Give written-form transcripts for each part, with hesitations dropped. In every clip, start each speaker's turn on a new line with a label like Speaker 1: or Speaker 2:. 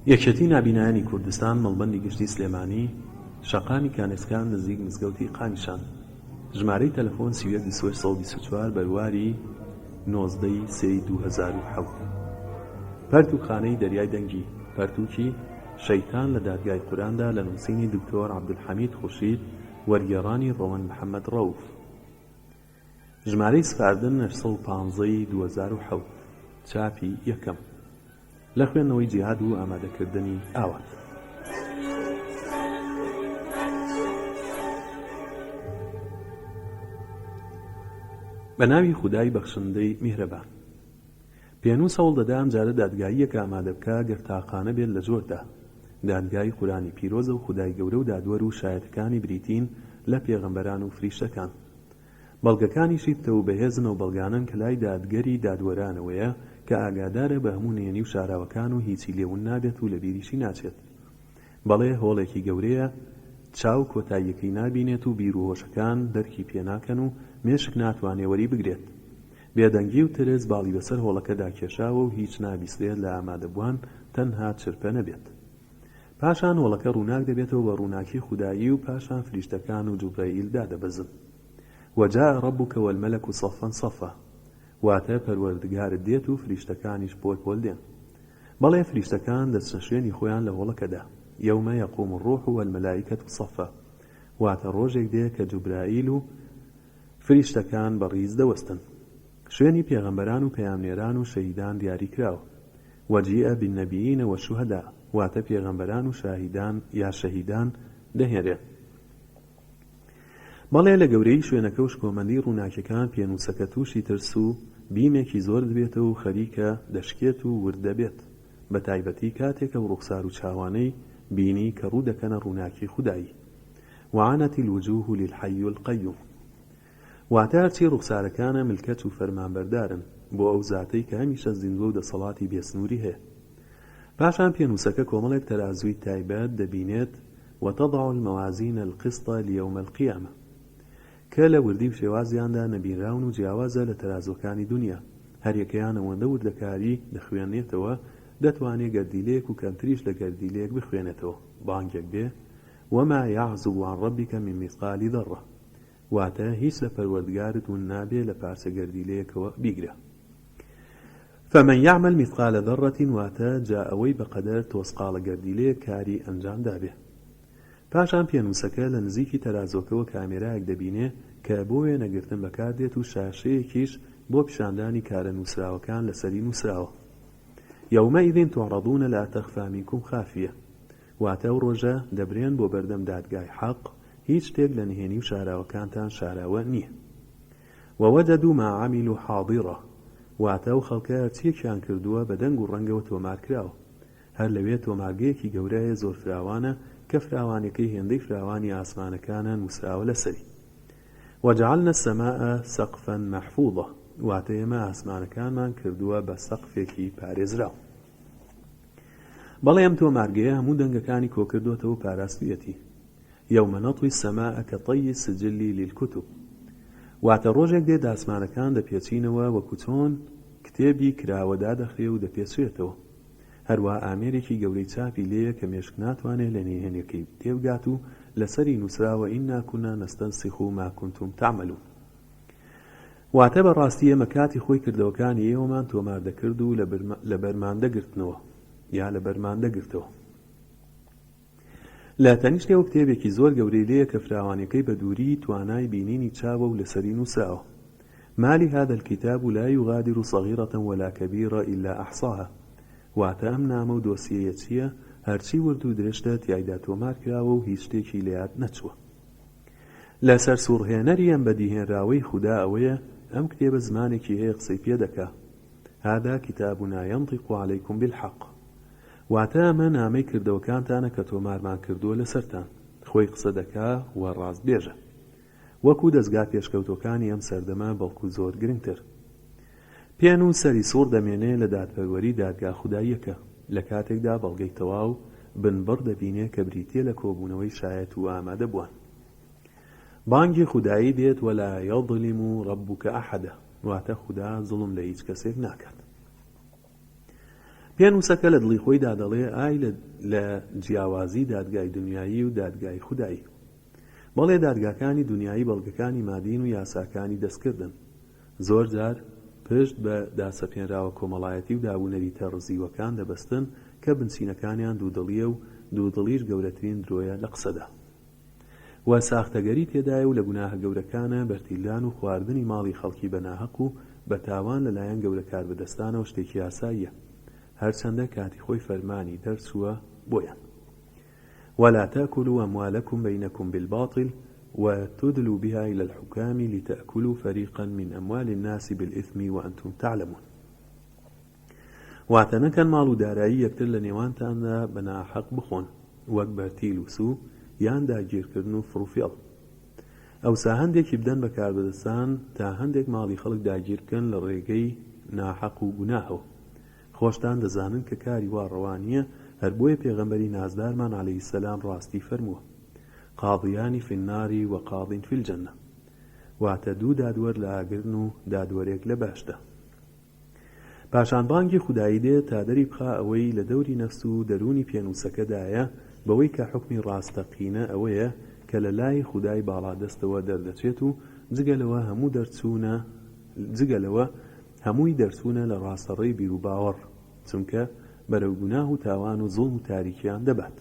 Speaker 1: یەکێتی نابینایانی کوردستان مەڵبەندی گشتی سلێمانی شەقامی کانێسکان نزیک مزگەوتی قامیشان. ژمارەی تەلەفۆن 31 بەرواری 19/3/2007. پەرتوخانەی دەریای دەنگی پەرتووکی شەیتان لە دادگای قورئاندا لە نووسینی دکتۆر عەبدولحەمید خوشید وەرگێڕانی ڕۆمن محەممەد ڕەوف. ژمارەی سپاردن 815/2007. چاپی یەکەم. لە خوێندنەوەی جیهاد و ئامادەکردنی ئاوات. بە ناوی خودای بەخشندەی میهرەبان. پێنووس هەوڵ دەدا ئەمجارە دادگاییەکە ئامادە بکە گەر تاقانە بێت لە جۆردا. دادگای قورئانی پیرۆزە و خودای گەورە و دادوەر و شایەتەکانی بریتین لە پێغەمبەران و فریشتەکان. بەڵگەکانیشی پتە و بەهێزن و بەڵگانن کە لای دادگەری دادوەرانەوەیە کە ئاگادارە بە هەموو نێنی و شاراوەکان و هیچی لێون نابێت و لە بیریشی ناچێت. بەڵێ هۆڵێکی گەورەیە چاو کۆتاییەکەی نابینێت و بیر و هۆشەکان دەرکی پێناکەن و مێشک ناتوانێ وەری بگرێت. بێدەنگی و ترس باڵی بەسەر هۆڵەکەدا کێشاوە و هیچ نابیسترێت لە ئامادەبووان تەنها چرپە نەبێت. پاشان هۆڵەکە ڕووناک دەبێتەوە بە ڕووناکی خودایی و پاشان فریشتەکان و جوبرەئیل دادەبەزن. وەجاء ربك والملك صفا صفا. واتە پەروەردگارت دێت و فریشتەکانیش پۆل دێن. بەڵێ فریشتەکان دەچنە شوێنی خۆیان لە هۆڵەکەدا. یەومە یەقوم الروح والملائکة صفا. واتە ڕۆژێک دێ کە جوبرائیل و فریشتەکان بەڕیز دەوەستن. شوێنی پێغەمبەران و پەیامنێران و شەهیدان دیاری کراوە. وەجیئە بالنەبیین وەشوهەدا. واتە پێغەمبەران و شاهیدان یا شەهیدان دەهێنرێن. بەڵێ لە گەورەی شوێنەکە و شکۆمەندی ڕووناکیەکان پێنووسەکە تووشی ترس و بیمێکی زۆر دەبێتەوە و خەریکە دەشکێت و ورد دەبێت. بە تایبەتی کاتێکە و ڕوخسار و چاوانەی بینی کە ڕوو دەکەنە ڕووناکی خودایی. وعنەت الوجوه للحی القیوم. واتە هەرچی ڕوخسارەکانە ملکەت و فەرمانبەردارن بۆ ئەو زاتەی کە هەمیشە زیندوە و دەسەڵاتی بێسنووری هەیە. پاشان پێنووسەکە کۆمەڵێک تەرازووی تایبەت دەبینێت وتضع الموازين القسط ليوم القيامة کە لە وردی و شێوازیاندا نەبینراون و جیاوازە لە تەرازۆکانی دنیا. هەریەکەیان ئەوەندە وردەکاری دەخوێنێتەوە دەتوانێت گەردیلەیەک و کەمتریش لە گەردیلەیەک بخوێنێتەوە. بانگێک بێ وما يعزب عن ربك من مثقال ذرة. واتە هیچ لە پەروەردگارت ون نابێ لە پارچە گەردیلەیەکەوە بیگرە. فمن يعمل مثقال ذرة واتە جا ئەوەی بەقەدەر تۆسقاڵە گەردیلەیەک کاری ئەنجام دابێ. پاشان پێنووسەکە لە نزیکی تەرازۆکەوە کامێرایەک دەبینێ کە بۆ وێنەگرتن بەکاردێت و شاشەیەکیش بۆ پیشاندانی کارە نووسراوەکان لەسەری نووسراوە. یومئذ تعرضون لا تخفى منكم خافية. واتە ئەو ڕۆژە دەبرێن بۆ بەردەم دادگای حەق هیچ شتێک لە نهێنی و شاراوەکانتان شاراوە نییە. ووجدوا ما عملوا حاضرة. واتە ئەو خەڵکە چیەکیان کردووە بە دەنگ و ڕەنگەوە تۆمار کراوە. هەر لەوێ تۆمارگەیەکی گەورەیە زۆر فراوانە کە فراوانەکەی هێندەی فراوانی ئاسمانەکانە نووسراوە لەسەری. وجعلنا السماء سقفا محفوظة. واتە ئێمە ئاسمانەکانمان کردووە بە سەقفێکی پارێزراو. بەڵێ ئەم تۆمارگەیە هەموو دەنگەکانی کۆکردوێتەوە و پاراستویەتی. یومە نەطوی السەماء کەطەی السجل للکتب. واتە ڕۆژێک دێت ئاسمانەکان دەپێچینەوە وەکو چۆن کتێبی کراوەدا دەخرێ و دەپێچێتەوە. هەروە ئامێرێکی گەورەی چاپی لێیە کە مێشک ناتوانێت لە نهێنیەکەی تێبگات و لەسەری نووسراوە ئینا کوننا نەستەنسخ ما كنتم تعملون. واتە بەڕاستی ئێمە کاتی خۆی کردەوەکانی ئێوەمان تۆمار دەکرد و لە بەرماندەگرتنەوە یا لە بەرماندەگرتەوە. لە تەنیشتەوە کتێبێکی زۆر گەورەی لێیە کە فراوانەکەی بە دووری توانای بینینی چاوە و لەسەری نووسراوە. مالی هذا الكتاب لا يغادر صغيرة ولا كبيرة إلا أحصاها. واتە ئەم نامە و دۆسیەیە چییە؟ هەرچی ورد و درێژتە تیایدا تۆمار کراوە و هیچ شتێکی لێیاد نەچووە. لەسەر سوڕهێنەری ئەم بەدیهێنراوەی خودا ئەوەیە ئەم کتێبە زمانێکی هەیە قسەی پێ دەکا. هذا كتابنا ينطق عليكم بالحق. واتە ئەمە نامەی کردەوەکانتانە کە تۆمارمان کردووە لەسەرتان. خۆی قسە دەکا و ڕاست بێژە. وەکو دەستگا پێشکەوتەکانی ئەم سەردەمە بەڵکو زۆر گرنگتر. پێن و سەری سوور دەمێنێ لە دادپەروەری دادگا خوداییەکە. لە کاتێکدا بەڵگەی تەواو بنبڕ دەبینێ کە بریتیە لە کۆبوونەوەی شایەت و ئامادە بووان. بانگی خودایی دێت ولا یظلم ربک ئەحەدە. واتە خودا زڵم لە هیچ کەسێک ناکات. پێنووسەکە لە دڵی خۆیدا دەڵێ ئای لە جیاوازی دادگای دنیایی و دادگای خودایی. بەڵێ دادگاکانی دنیایی بەڵگەکانی مادین و یاساکانی دەستکردن. زۆر جار پشت بە داسەپێنراوە کۆمەڵایەتی و دابوونەری تەڕزیوەکان دەبەستن کە بنچینەکانیان دوودڵیە و دوودڵیش گەورەترین درۆیە لە قسەدا. و ساختەگەری تێدایە و لە گوناهە گەورەکانە بەرتیلان و خواردنی ماڵی خەڵکی بەناحەق و بە تاوان لەلایەن گەورە کاربەدەستانەوە شتێکی یاساییە، هەرچەندە کاتی خۆی فەرمانی دەرچووە بۆیان. ولا تأكلوا أموالكم بينكم بالباطل وتدلوا بها إلى الحكام لتأكلوا فريقا من أموال الناس بالإثم وأنتم تعلمون. واتەنەکەن ماڵ و دارایی یەکتر لە نێوانتاندا بەناحەق بخۆن، وەک بەرتیل و سوو یان داگیرکردن و فڕوفێڵ. ئەوسا هەندێکی بدەن بە کاربەدەستان تا هەندێک ماڵی خەڵک داگیرکەن لە ڕێگەی ناحەق و گوناهەوە. خۆشتان دەزانن کە کاری وا ڕەوانیە، هەر بۆیە پێغەمبەری نازدارمان عەلەیهی سەلام ڕاستی فەرمووە: قاضیانی فی النار و قاضین فی الجەنە، واتە دوو دادوەر لە ئاگرن و دادوەرێک لە باشدا. پاشان بانگی خودایی دێت تا دەری بخا ئەوەی لە دەوری نەفس و دەرونی پێنووسەکەدایە بەوەی کە حکمی ڕاستەقینە ئەوەیە کە لە لای خودای باڵادەستەوە دەردەچێت و جگەلەوە هەمووی دەرچوونە لە ڕاستەڕێی بیر و باوەڕ، چونکە بەرەو گوناه و تاوان و زوڵم و تاریکیان دەبات.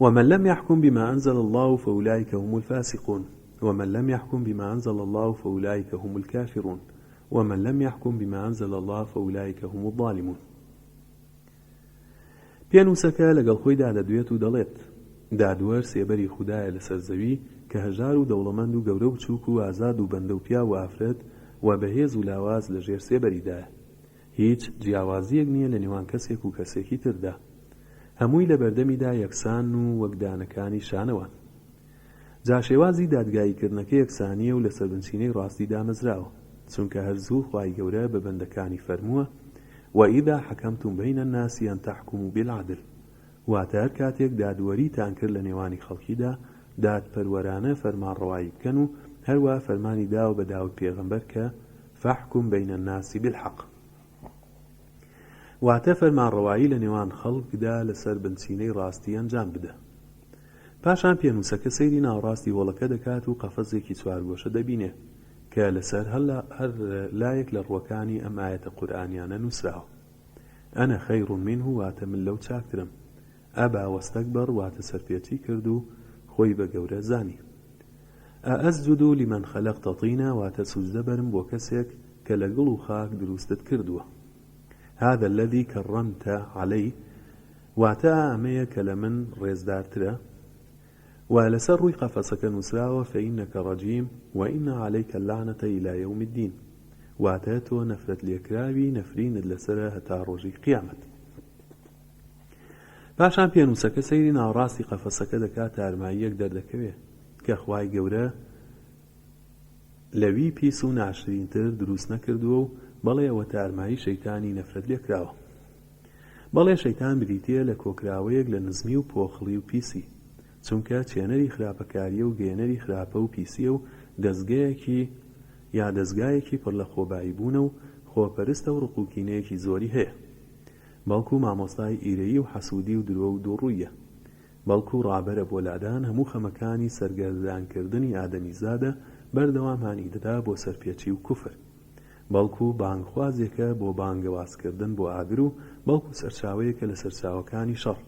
Speaker 1: ومن لم يحكم بما أنزل الله فأولئك هم الفاسقون ومن لم يحكم بما أنزل الله فأولئك هم الكافرون ومن لم يحكم بما أنزل الله فأولئك هم الظالمون. پێنووسەکە لەگەڵ خۆیدا دەدوێت و دەڵێت دادوەر سێبەری خودایە لەسەر زەوی کە هەژار و دەوڵەمەند و گەورە و بچووک و ئازاد و بەندە و پیا و ئافرەت و بەهێز و لاواز لە ژێر سێبەریدایە. هیچ جیاوازیەک نییە لە نێوان کەسێک و کەسێکی تردا، هەمووی لە بەردەمیدا یەکسان و وەکدانەکانی شانەوە. جا شێوازی دادگاییکردنەکە یەکسانیە و لەسەر بنچینەی ڕاستی دامەزراوە، چونکە هەرزوو خوای گەورە بە بەندەکانی فەرمووە: وإذا حكمتم بين الناس أن تحكموا بالعدل. واتە هەر کاتێک دادوەریتان کرد لە نێوانی خەڵکیدا دادپەروەرانە فەرمانڕەوایی بکەن و هەروە فەرمانی داوە بە داوت پێغەمبەر کە فاحكم بين الناس بالحق. واتە فەرمانڕەوایی لە نێوان خەڵکدا لەسەر بنچینەی ڕاستی ئەنجام بدە. پاشان پێنووسەکە سەیری ناوڕاستی وڵەکە دەکات و قەفەزێکی چوارگۆشە دەبینێ کە لەسەر هەر لایەک لە ڕووەکانی ئەم ئایەتە قورئانیانە نووسراوە: ئەنە خەیڕ منه، واتە من لەو چاکترم. ئەبا وەستەکبەر، واتە سەرپێچی کرد و خۆی بە گەورە زانی. ئەسجد لمن خەلەقتە طینە، واتە سوجدە بەرم بۆ کەسێک کە لە گوڵ و خاک دروستت کردووە. هذا الذي كرمت عليه، واتە ئەمەیە کە لە من ڕێزدارترە. و لەسەر ڕووی قەفەسەکە نووسراوە: فإنك رجيم وإن عليك اللعنة إلى يوم الدين، واتە تۆ نەفرەت لێکراوی، نەفرینت لەسرە هەتا ڕۆژی قیامەت. پاشان پێنووسەکە سەیری ناوڕاستی قەفەسەکە دەکات تا ئەرماییەک دەردەکەوێت کە خوای گەورە لەوی پیس و ناشرینتر دروست نەکردووە و بەڵێ ئەوە تا ئەرمایی شەیتانی نەفرەت لێکراوە. بەڵێ شەیتان بریتیە لە کۆکراوەیەک لە نزمی و پۆخڵی و پیسی، چونکە چێنەری خراپەکاریە و گەێنەری خراپە و پیسیە و دەستگایەکی پڕ لە خۆبایی بوونە و خۆپەرستە و ڕقوکینەیەکی زۆری هەیە. بەڵکو مامۆستای ئیرەیی و حەسوودی و درۆ و دووڕوویە. بەڵکو ڕابەرە بۆ لادان هەموو خەمەکانی سەرگەردانکردنی ئادەمیزادە بەردەوام هانی دەدا بۆ سەرپێچی و کوفر. بەڵکو بانگخوازێکە بۆ بانگەوازکردن بۆ ئاگر و بەڵکو سەرچاوەیەکە لە سەرچاوەکانی شەڕ،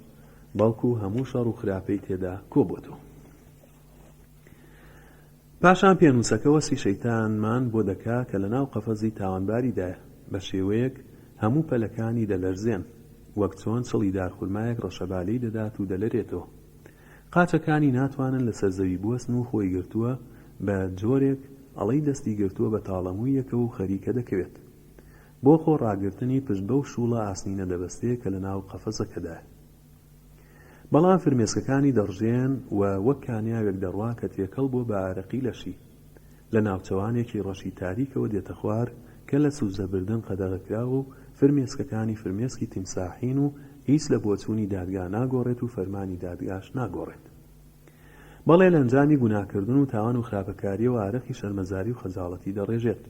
Speaker 1: بەڵکو هەموو شەڕ و خراپەی تێدا کۆبووەتەوە. پاشان پێنووسەکە وەسی شەیتانمان بۆ دەکا کە لە ناو قەفەزی تاوانباریدایە بە شێوەیەک هەموو پەلەکانی دەلەرزێن، وەک چۆن چڵی دارخورمایەک ڕەشەبالەی دەدات و دەلەرێتەوە. قاچەکانی ناتوانن لەسەر زەوی بوەستن و خۆی گرتووە بە جۆرێک ئەڵەی دەستی گرتووە بە تاڵەموویەکە و خەریکە دەکەوێت. بۆ خۆ ڕاگرتنی پشت بەو شوڵە ئاسنینە دەبەستێ کە لە ناو قەفەزەکەدایە. بەڵام فرمێسکەکانی دەڕژێن و وەک کانیاوێک دەڕوا کە تێکەڵ بۆ بە ئارەقی لەشی لە ناوچەوانێکی ڕەشی تاریکەوە دێتە خوار کە لە سوزەبردن قەدەغەکراوە و فرمێسکەکانی فرمێسکی تیمساحین و هیچ لە بۆچوونی دادگا ناگۆڕێت و فەرمانی دادگاش ناگۆڕێت. بەڵێ لە ئەنجامی گوناهکردن و تاوان و خراپەکاریە و ئارەقی شەرمەزاری و خەجاڵەتی دەڕێژێت.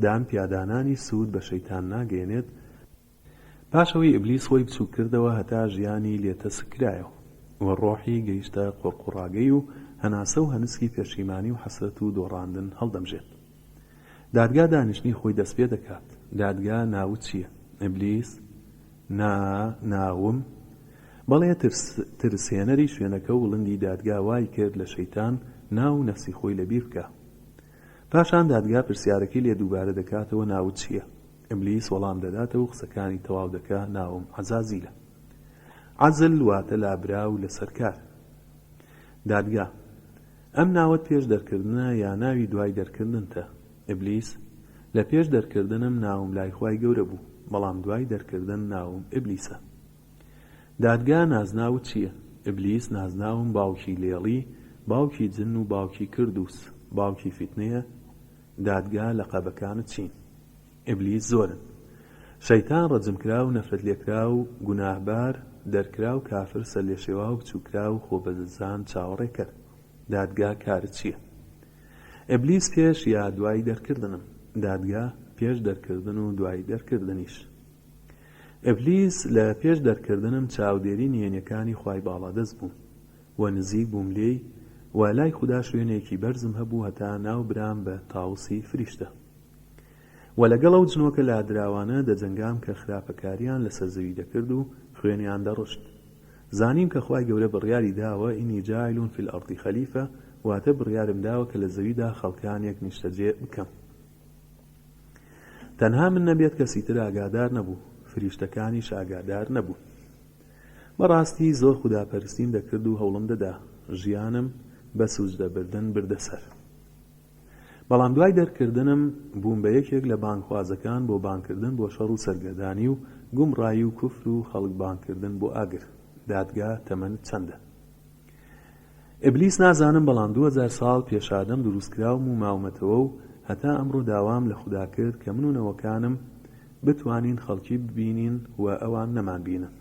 Speaker 1: دام پیادانانی سوود بە شەیتان ناگەێنێت پاشەوەی ئیبلیس خۆی بچوو کردەوە هەتا ژیانی لێتە سکرایەوە و ڕۆحی گەیشتە قوڕقوڕاگەی و هەناسە و هەنسکی پێشیمانی و حەسرەت و دۆڕاندن هەڵدەمژێت. دادگا دانیشتنی خۆی دەست پێ دەکات. دادگا ناوت چییە؟ ئیبلیس ناوم بەڵێ ترسێنەری شوێنەکە و وڵندی دادگا وای کرد لە شەیتان ناو نەفسی خۆی لەبیر بکە. پاشان دادگا پرسیارەکەی لێ دووبارە دەکاتەوە ناوت چییە؟ ئیبلیس وەڵام دەداتەوە و قسەکانی تەواو دەکا ناوم عەزازیلە. عەزل واتە لابرا و لەسەر کار. دادگا ئەم ناوت پێش دەرکردنە یا ناوی دوای دەرکردنتە؟ ئیبلیس لە پێش دەرکردنم ناوم لای خوای گەورە بوو بەڵام دوای دەرکردن ناوم ئیبلیسە. دادگا نازناوت چییە؟ ئیبلیس نازناوم باوکی لێڵی، باوکی جن و باوکی کردوس، باوکی فیتنەیە. دادگا لەقەبەکانت چین؟ ئیبلیس زۆرن. شەیتان ڕەجمکرا و نەفرەت لێکرا و گوناهبار دەرکرا و کافر سەرلێشێوا و بچووکرا و خۆبەزان چاوەڕێ کرد. دادگا کارت چییە؟ ئیبلیس پێش یا دوای دەرکردنم. دادگا پێش دەرکردن و دوای دەرکردنیش. ئیبلیس لە پێش دەرکردنم چاودێری نهێنیەکانی خوای باڵادەست بووم و نزیک بووم لێی و لای خوددا شوێنێکی بەرزم هەبوو هەتا ناو برام بە تاوسی فریشتە و لەگەڵ ئەو جنۆکە لادراوانە دەجەنگام کە خراپەکاریان لەسەر زەوی دەکرد و خوێنیان دەڕشت. زانیم کە خوای گەورە بڕیاری داوە ئینی جاعیلون فی الئەرضی خەلیفە واتە بڕیارم داوە کە لە زەویدا خەڵکانێک نیشتەجێ بکەم. تەنها من نەبێت کەسی تر ئاگادار نەبوو، فریشتەکانیش ئاگادار نەبوو. بەڕاستی زۆر خوداپەرستیم دەکرد و هەوڵم دەدا ژیانم بە سوجدەبردن بردەسەر. بەڵام دوای دەرکردنم بووم بە یەکێک لە بانگخوازەکان بۆ بانگکردن بۆ شەڕ و سەرگەردانی و گومڕایی و کوفر و خەڵک بانگکردن بۆ ئاگر. دادگا تەمەنت چەندە؟ ئیبلیس نازانم بەڵام 2000 ساڵ پێش ئادەم دروستکراوم و ماومەتەوە و هەتا ئەمڕۆ داوام لە خوددا کرد کە من و نەوەکانم بتوانین خەڵکی ببینین و ئەوان نەمان بینن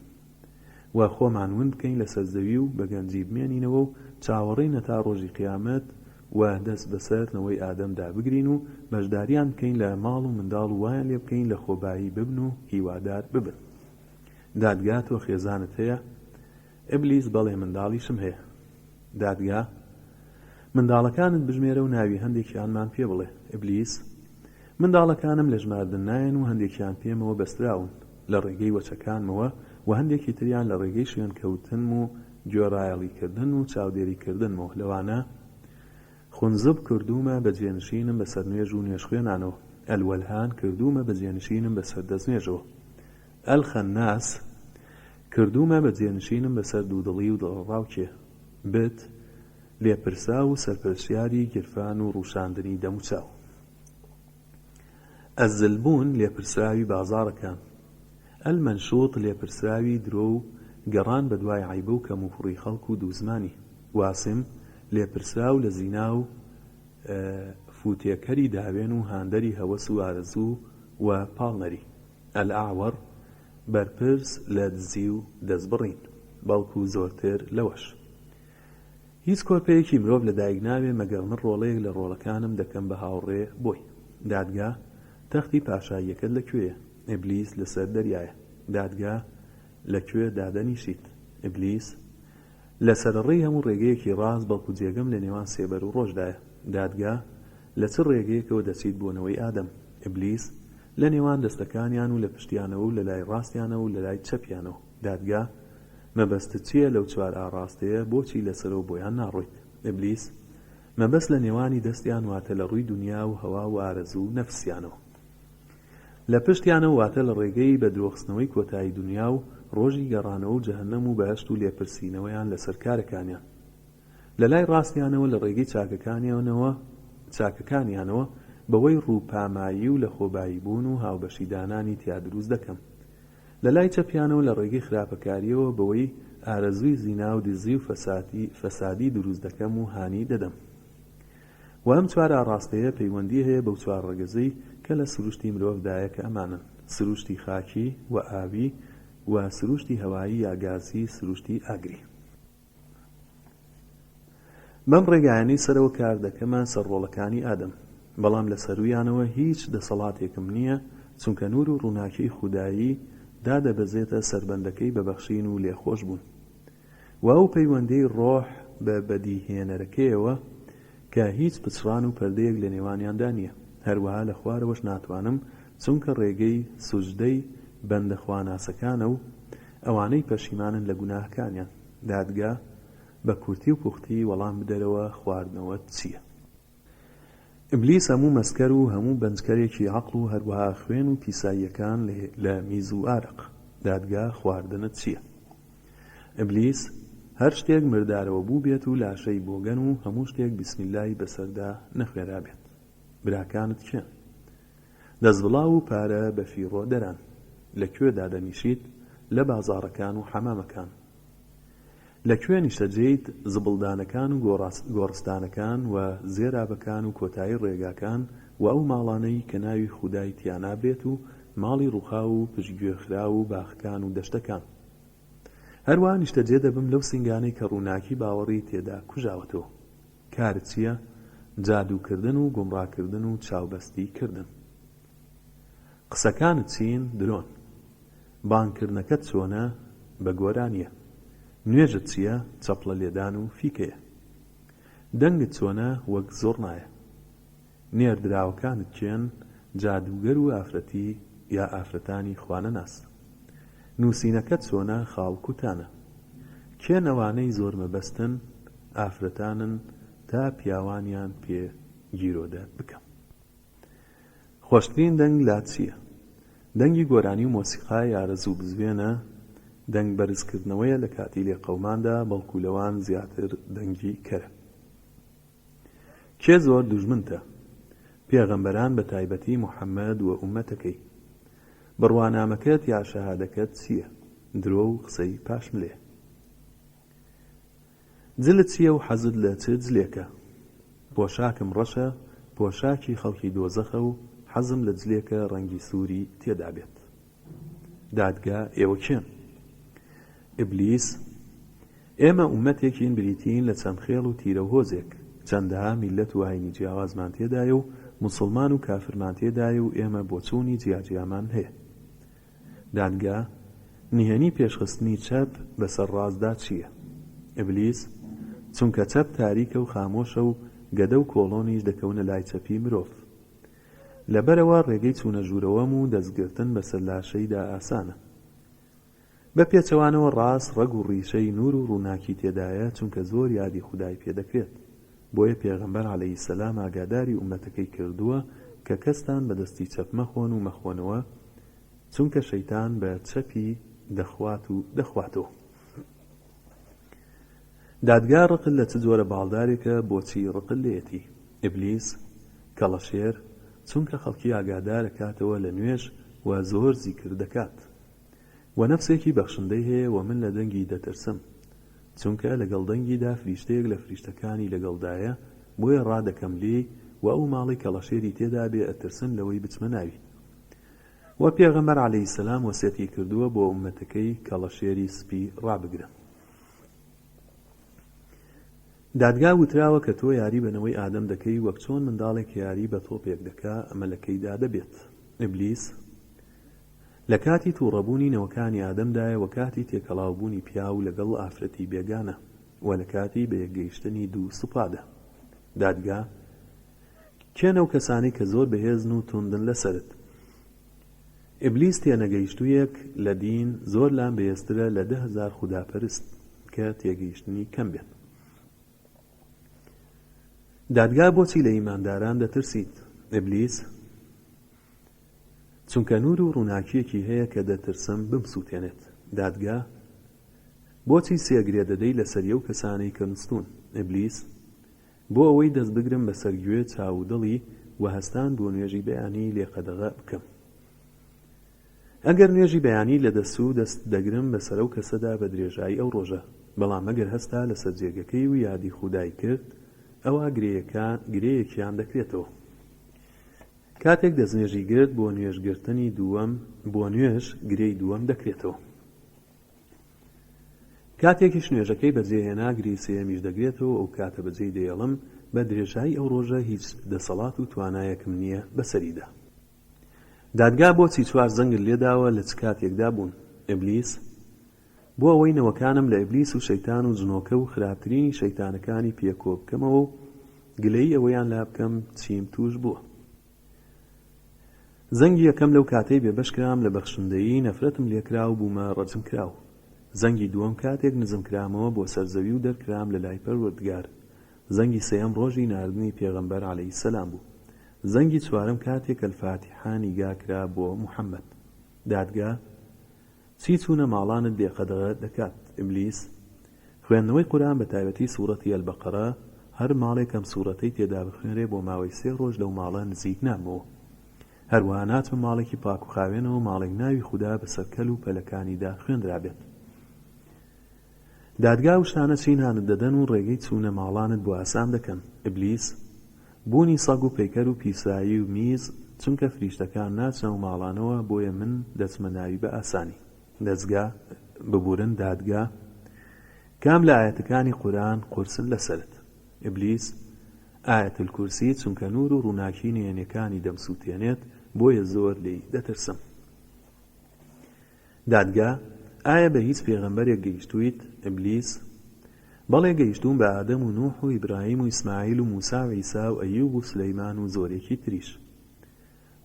Speaker 1: و خۆمان ون بکەین لەسەر زەوی و بە گەنجی بمێنینەوە و چاوەڕێینە تا ڕۆژی قیامەت و دەست بەسەرنەوەی ئادەمدا بگرین و بەشداریان بکەین لە ماڵ و منداڵ و وایان لێ بکەین لە خۆبایی ببن و هیوادار ببن. دادگا تۆ خێزانت هەیە؟ ئیبلیس بەڵێ منداڵیشم هەیە. دادگا منداڵەکانت بژمێرە و ناوی هەندێکیانمان پێ بڵێ. ئیبلیس منداڵەکانم لە ژماردن نایەن و هەندێکیان پێمەوە بەستراون لە ڕێگەی وەچەکانمەوە و هەندێکی تریان لە ڕێگەی شوێنکەوتن و گوێڕایەڵیکردن و چاودێریکردنمەوە. لەوانە خونزب کردومە بە جێنشینم بەسەر نوێژ و نوێژخوێنانەوە. ئەلوەلهان کردومە بە جێنشینم بەسەر دەستنوێژەوە. ئەلخەناس کردومە بە جێنشینم بەسەر دوودڵی و دڵڕاوکێ. بت لێپرسا و سەرپەرشتیاری گرفان و ڕووشاندنی دەموچاو. ئەزلبوون لێپرسراوی بازاڕەکان. ئەلمەنشوط لێپرسراوی درۆ و گەڕان بە دوای عیبە و کەموفڕی خەڵک و دووزمانی. واسم لێپرسراو لە زینا و فوتێکەری داوێن و هاندەری هەوەس و ئارەزوو و پاڵنەری. ئەلئاوەڕ بەرپرس لە دزی و دەستبڕین بەڵکو زۆرتر لەوەش. هیچ کۆرپەیەکی مرۆڤ لەدایک ناوێ مەگەر من ڕۆڵەیەک لە ڕۆڵەکانم دەکەم بە هاوڕێ بۆی. دادگا تەختی پاشاییەکەت لەکوێیە؟ ئیبلیس لەسەر دەریایە. دادگا لەکوێ دادەنیشیت؟ ئیبلیس لە سەرڕێی هەموو ڕێگەیەکی ڕاست بەڵکو جێگەم لە نێوان سێبەر و ڕۆژدایە. دادگا لە چ ڕێگەیەکەوە دەچیت بۆنەوەی ئادەم؟ ئیبلیس لە نێوان دەستەکانیان و لە پشتیانەوە و لە لای ڕاستیانەوە و لە لای چەپیانەوە. دادگا مەبەستت چییە لەو چوار ئاڕاستەیە بۆچی لەسەرەوە بۆیان ناڕۆیت؟ ئیبلیس مەبەست لە نێوانی دەستیان واتە لە ڕووی دنیا و هەوا و ئارەزوو و نەفسیانەوە، لە پشتیانەوە واتە لە ڕێگەی بە درۆخستنەوەی کۆتایی دنیا و ڕۆژی گەڕانەوە و جەهەنەم و بەهەشت و لێپرسینەوەیان لەسەر کارەکانیان، لە لای ڕاستیانەوە لە ڕێگەی چاکەکانیانەوە بەوەی ڕووپامایی و لە خۆبایی بوون و هاوبەشی دانانی تیا دروست دەکەم، لە لای چەپیانەوە لە ڕێگەی خراپەکاریەوە بەوەی ئارەزووی زینا و دزی و فەسادی دروست دەکەم و هانی دەدەم. و ئەم چوار ئاڕاستەیە پەیوەندی هەیە بەو چوار ڕێگەزەی کە لە سروشتی مرۆڤدایە کە ئەمانن: سروشتی خاکی و ئاوی و سروشتی هەوایی یا گازی، سروشتی ئاگری. بەم ڕێگایانەی سەرەوە کار دەکەمە سەر ڕۆڵەکانی ئادەم، بەڵام لە سەرویانەوە هیچ دەسەڵاتێکم نییە، چونکە نور و ڕووناکیی خودایی دادەبەزێتە سەربەندەکەی بەبەخشین و لێخۆش بوون و ئەو پەیوەندەی ڕۆح بە بەدیهێنەرەکەیەوە کە هیچ پچڕان و پەردەیەک لە نێوانیاندا نییە. هەروەها لە خوارەوەش ناتوانم چونکە ڕێگەی سوجدەی بەندە خواناسەکانە و ئەوانەی پەشیمانن لە گوناهەکانیان. دادگا بە کورتی و پوختی وەڵام بدەرەوە خواردنەوە چییە؟ ئیبلیس هەموو مەسکەر و هەموو بەنجکەرێکی عەقڵ و هەروەها خوێن و پیساییەکان لە میز و ئارق. دادگا خواردنت چییە؟ ئیبلیس هەر شتێک مردارەوە بوو بێت و لاشەی بۆگەن و هەموو شتێک بسمیلای بەسەردا نەخوێرا بێت. براکانت کێن؟ دەستبڵاو و پارە بە فیڕۆ دەران. لەکوێدا دەنیشیت؟ لە بازاڕەکان و حەمامەکان. لەکوێ نیشتەجێیت؟ زبڵدانەکان و گۆڕستانەکان و زێرابەکان و کۆتایی ڕێگاکان و ئەو ماڵانەی کە ناوی خودای تیانا بێت و ماڵی ڕووخا و پشتگوێخرا و باخەکان و دەشتەکان. هەروە نیشتەجێ دەبم لەو سنگانەی کە ڕووناکی باوەڕی تێدا کوژاوەتەوە. کارت چییە؟ جادووکردن و گومڕاکردن و چاوبەستی کردن. قسەکانت چین؟ درۆن. بانگکردنەکەت چۆنە؟ بە گۆرانیە. نوێژت چییە؟ چەپڵە لێدان و فیکەیە. دەنگت چۆنە؟ وەک زۆر نایە. نێردراوەکانت کێن؟ جادوگەر و ئافرەتی یا ئافرەتانی خوانەناس. نووسینەکەت چۆنە؟ خاڵکوتانە. کێن ئەوانەی زۆر مەبەستن؟ ئافرەتانن تا پیاوانیان پێ گیرۆدە بکەم. خۆشترین دەنگ لات چییە؟ دەنگی گۆرانی و مۆسیقای ئارەزوو بزوێنە. دەنگ بەرزکردنەوەیە لە کاتی لێقەوماندا، بەڵکو لەوان زیاتر دەنگی کەرە. کێ زۆر دوژمنتە؟ پێغەمبەران بە تایبەتی موحەممەد و ئومەتەکەی. بڕوانامەکەت یا شەهادەکەت چییە؟ درۆ و قسەی پاشملێ. جلت چییە و حەزت لە چ جلێکە؟ پۆشاکم ڕەشە، پۆشاکی خەڵکی دۆزەخە و حەزم لە جلێکە ڕەنگی سووری تێدا بێت. دادگا ئێوە کێن؟ ئیبلیس ئێمە ئومەتێکین بریتین لە چەند خێڵ و تیرە و هۆزێک. چەندەها میلەت و ئاینی جیاوازمان تێدایە و موسڵمان و کافرمان تێدایە و ئێمە بۆچوونی جیاجیامان هەیە. دادگا نهێنی پێشخستنی چەپ بەسەر ڕاستدا چییە؟ ئیبلیس چونکە چەپ تاریکە و خامۆشە و گەدە و کۆڵۆنیش دەکەونە لای چەپی مرۆڤ. لەبەرەوە ڕێگەی چوونە ژوورەوەم و دەستگرتن بەسەر لاشەیدا ئاسانە. بە پێچەوانەوە ڕاست ڕەگ و ڕیشەی نور و ڕووناکی تێدایە، چونکە زۆر یادی خودای پێدەکرێت. بۆیە پێغەمبەر عەلەیهی سەلام ئاگاداری ئومەتەکەی کردووە کە کەستان بەدەستی چەپ مەخۆن و مەخۆنەوە، چونکە شەیتان بە چەپی دەخواتەوە. دادگا ڕقل لە چ جۆرە باڵدارێکە؟ بۆچی ڕقل لێتی؟ ئیبلیس کەڵەشێر چونکە خەڵکی ئاگادار دەکاتەوە لە نوێژ و زۆر زیکر دەکات. و نەفسێکی بەخشندەی هەیە و من لە دەنگی دەترسم، چونکە لەگەڵ دەنگیدا فریشتەیەک لە فریشتەکانی لەگەڵدایە، بۆیە ڕادەکەم لێی و ئەو ماڵی کەڵەشێری تێدا بێ ئەترسم لەوەی بچمە ناوی. و پێغەمبەر عەلەیهی سەلام وەسیەتی کردووە بۆ ئومەتەکەی کەڵەشێری سپی ڕابگرن. دادگا وتراوە کە تۆ یاری بەنەوەی ئادەم دەکەی وەک چۆن منداڵێک یاری بە تۆپێک دەکا، ئەمە لەکەیدا دەبێت. ئیبلیس لە کاتی تووڕەبوونی نەوەکانی ئادەمدایە و کاتی تێکەڵاوبوونی پیا و لەگەڵ ئافرەتی بێگانە و لە کاتی بە یەکگەیشتنی دوو سوپادە. دادگا کێن ئەو کەسانی کە زۆر بەهێزن و توندن لەسەرت؟ ئیبلیس تێنەگەیشتوویەک لە دین زۆر لام بەهێزترە لە 10,000 خوداپەرست کە تێگەیشتنی کەم بێت. دادگا بۆچی لە ئیمانداران دەترسیت؟ ئیبلیس چونکە نور و ڕووناکیەکی هەیە کە دەترسم بمسووتێنێت. دادگا بۆچی سێگرێ دەدەی لەسەر ئەو کەسانەی کە نستون؟ ئیبلیس بۆ ئەوەی دەست بگرم بەسەر گوێ چاودڵی و هەستان بۆ نوێژی بەیانی لێقەدەغە بکەم. ئەگەر نوێژی بەیانی لە دەسوو دەست دەگرم بەسەر ئەو کەسەدا بە درێژایی ئەو ڕۆژە، بەڵام ئەگەر هەستا لەسەر جێگەکەی و یادی خودای کرد، ئەوە گرەیەکیان دەکرێتەوە. کاتێک دەستنوێژی گرت بۆ نوێژگرتنی دووەم بۆ نوێژ گرەی دووەم دەکرێتەوە. کاتێکیش نوێژەکەی بەجێهێنا گرەی سێیەمیش دەگرێتەوە. ئەو کاتە بەجێی دەیەڵم بە درێژایی ئەو ڕۆژە هیچ دەسەڵات و توانایەکم نییە بەسەریدا. دادگا بۆچی چوار زەنگت لێداوە لە چ کاتێکدا بوون ئیبلیس؟ بۆ ئەوەی نەوەکانم لە ئیبلیس و شەیتان و جنۆکە و خراپترینی شەیتانەکانی پێکۆ بکەمەوە و گلەی ئەوەیان لا بکەم چیم توش بووە. زەنگی یەکەم لەو کاتەی بێبەشکرام لە بەخشندەیی نەفرەتم لێکرا و بوومە ڕەجم کراو. زەنگی دووەم کاتێک نزم کرامەوە بۆ سەرزەوی و دەرکرام لە لای پەروەردگار. زەنگی سێیەم ڕۆژی ناردنی پێغەمبەر عەلەیهی سەلام بوو. زەنگی چوارەم کاتێک ئەلفاتیحە نیگاکرا بۆ موحەممەد. دادگا چی چوونە ماڵانت بێقەدەغە دەکات ئیبلیس؟ خوێندنەوەی قورئان بە تایبەتی سوورەتی ئەلبەقەرە هەر ماڵێکم سوورەتەی تێدا بخوێنرێ بۆ ماوەی 3 ڕۆژ لەو ماڵە نزیک نامەوە. هەروەها ناچمە ماڵێکی پاک و خاوێنەوە ماڵێک ناوی خوددا بەسەر کەل و پەلەکانیدا خوێندرا بێت. دادگا و شانە چینانت دەدەن و ڕێگەی چوونە ماڵانت بۆ ئاسان دەکەن ئیبلیس. بوونی سەگ و پەیکەر و پیسایی و میز چونکە فریشتەکان ناچنە و ماڵانەوە بۆیە من دەچمە ناوی بە ئاسانی. دەستگا ببورن دادگا کام لە ئاەتەکانی قورئان قورسن لەسەرت ئیبلیس؟ ئاەت الکورسی چونکە نور و ڕووناکی نهێنیەکانی دەمسووتێنێت بۆیە زۆر لێی دەترسم. دادگا ئایا بە هیچ پێغەمبەرێک گەیشتوویت ئیبلیس؟ بەڵێ گەیشتوم بە ئادەم و نوح و ئیبراهیم و ئیسماعیل و موسا و عیسا و ئەیوب و سلەیمان و زۆرێکی تریش.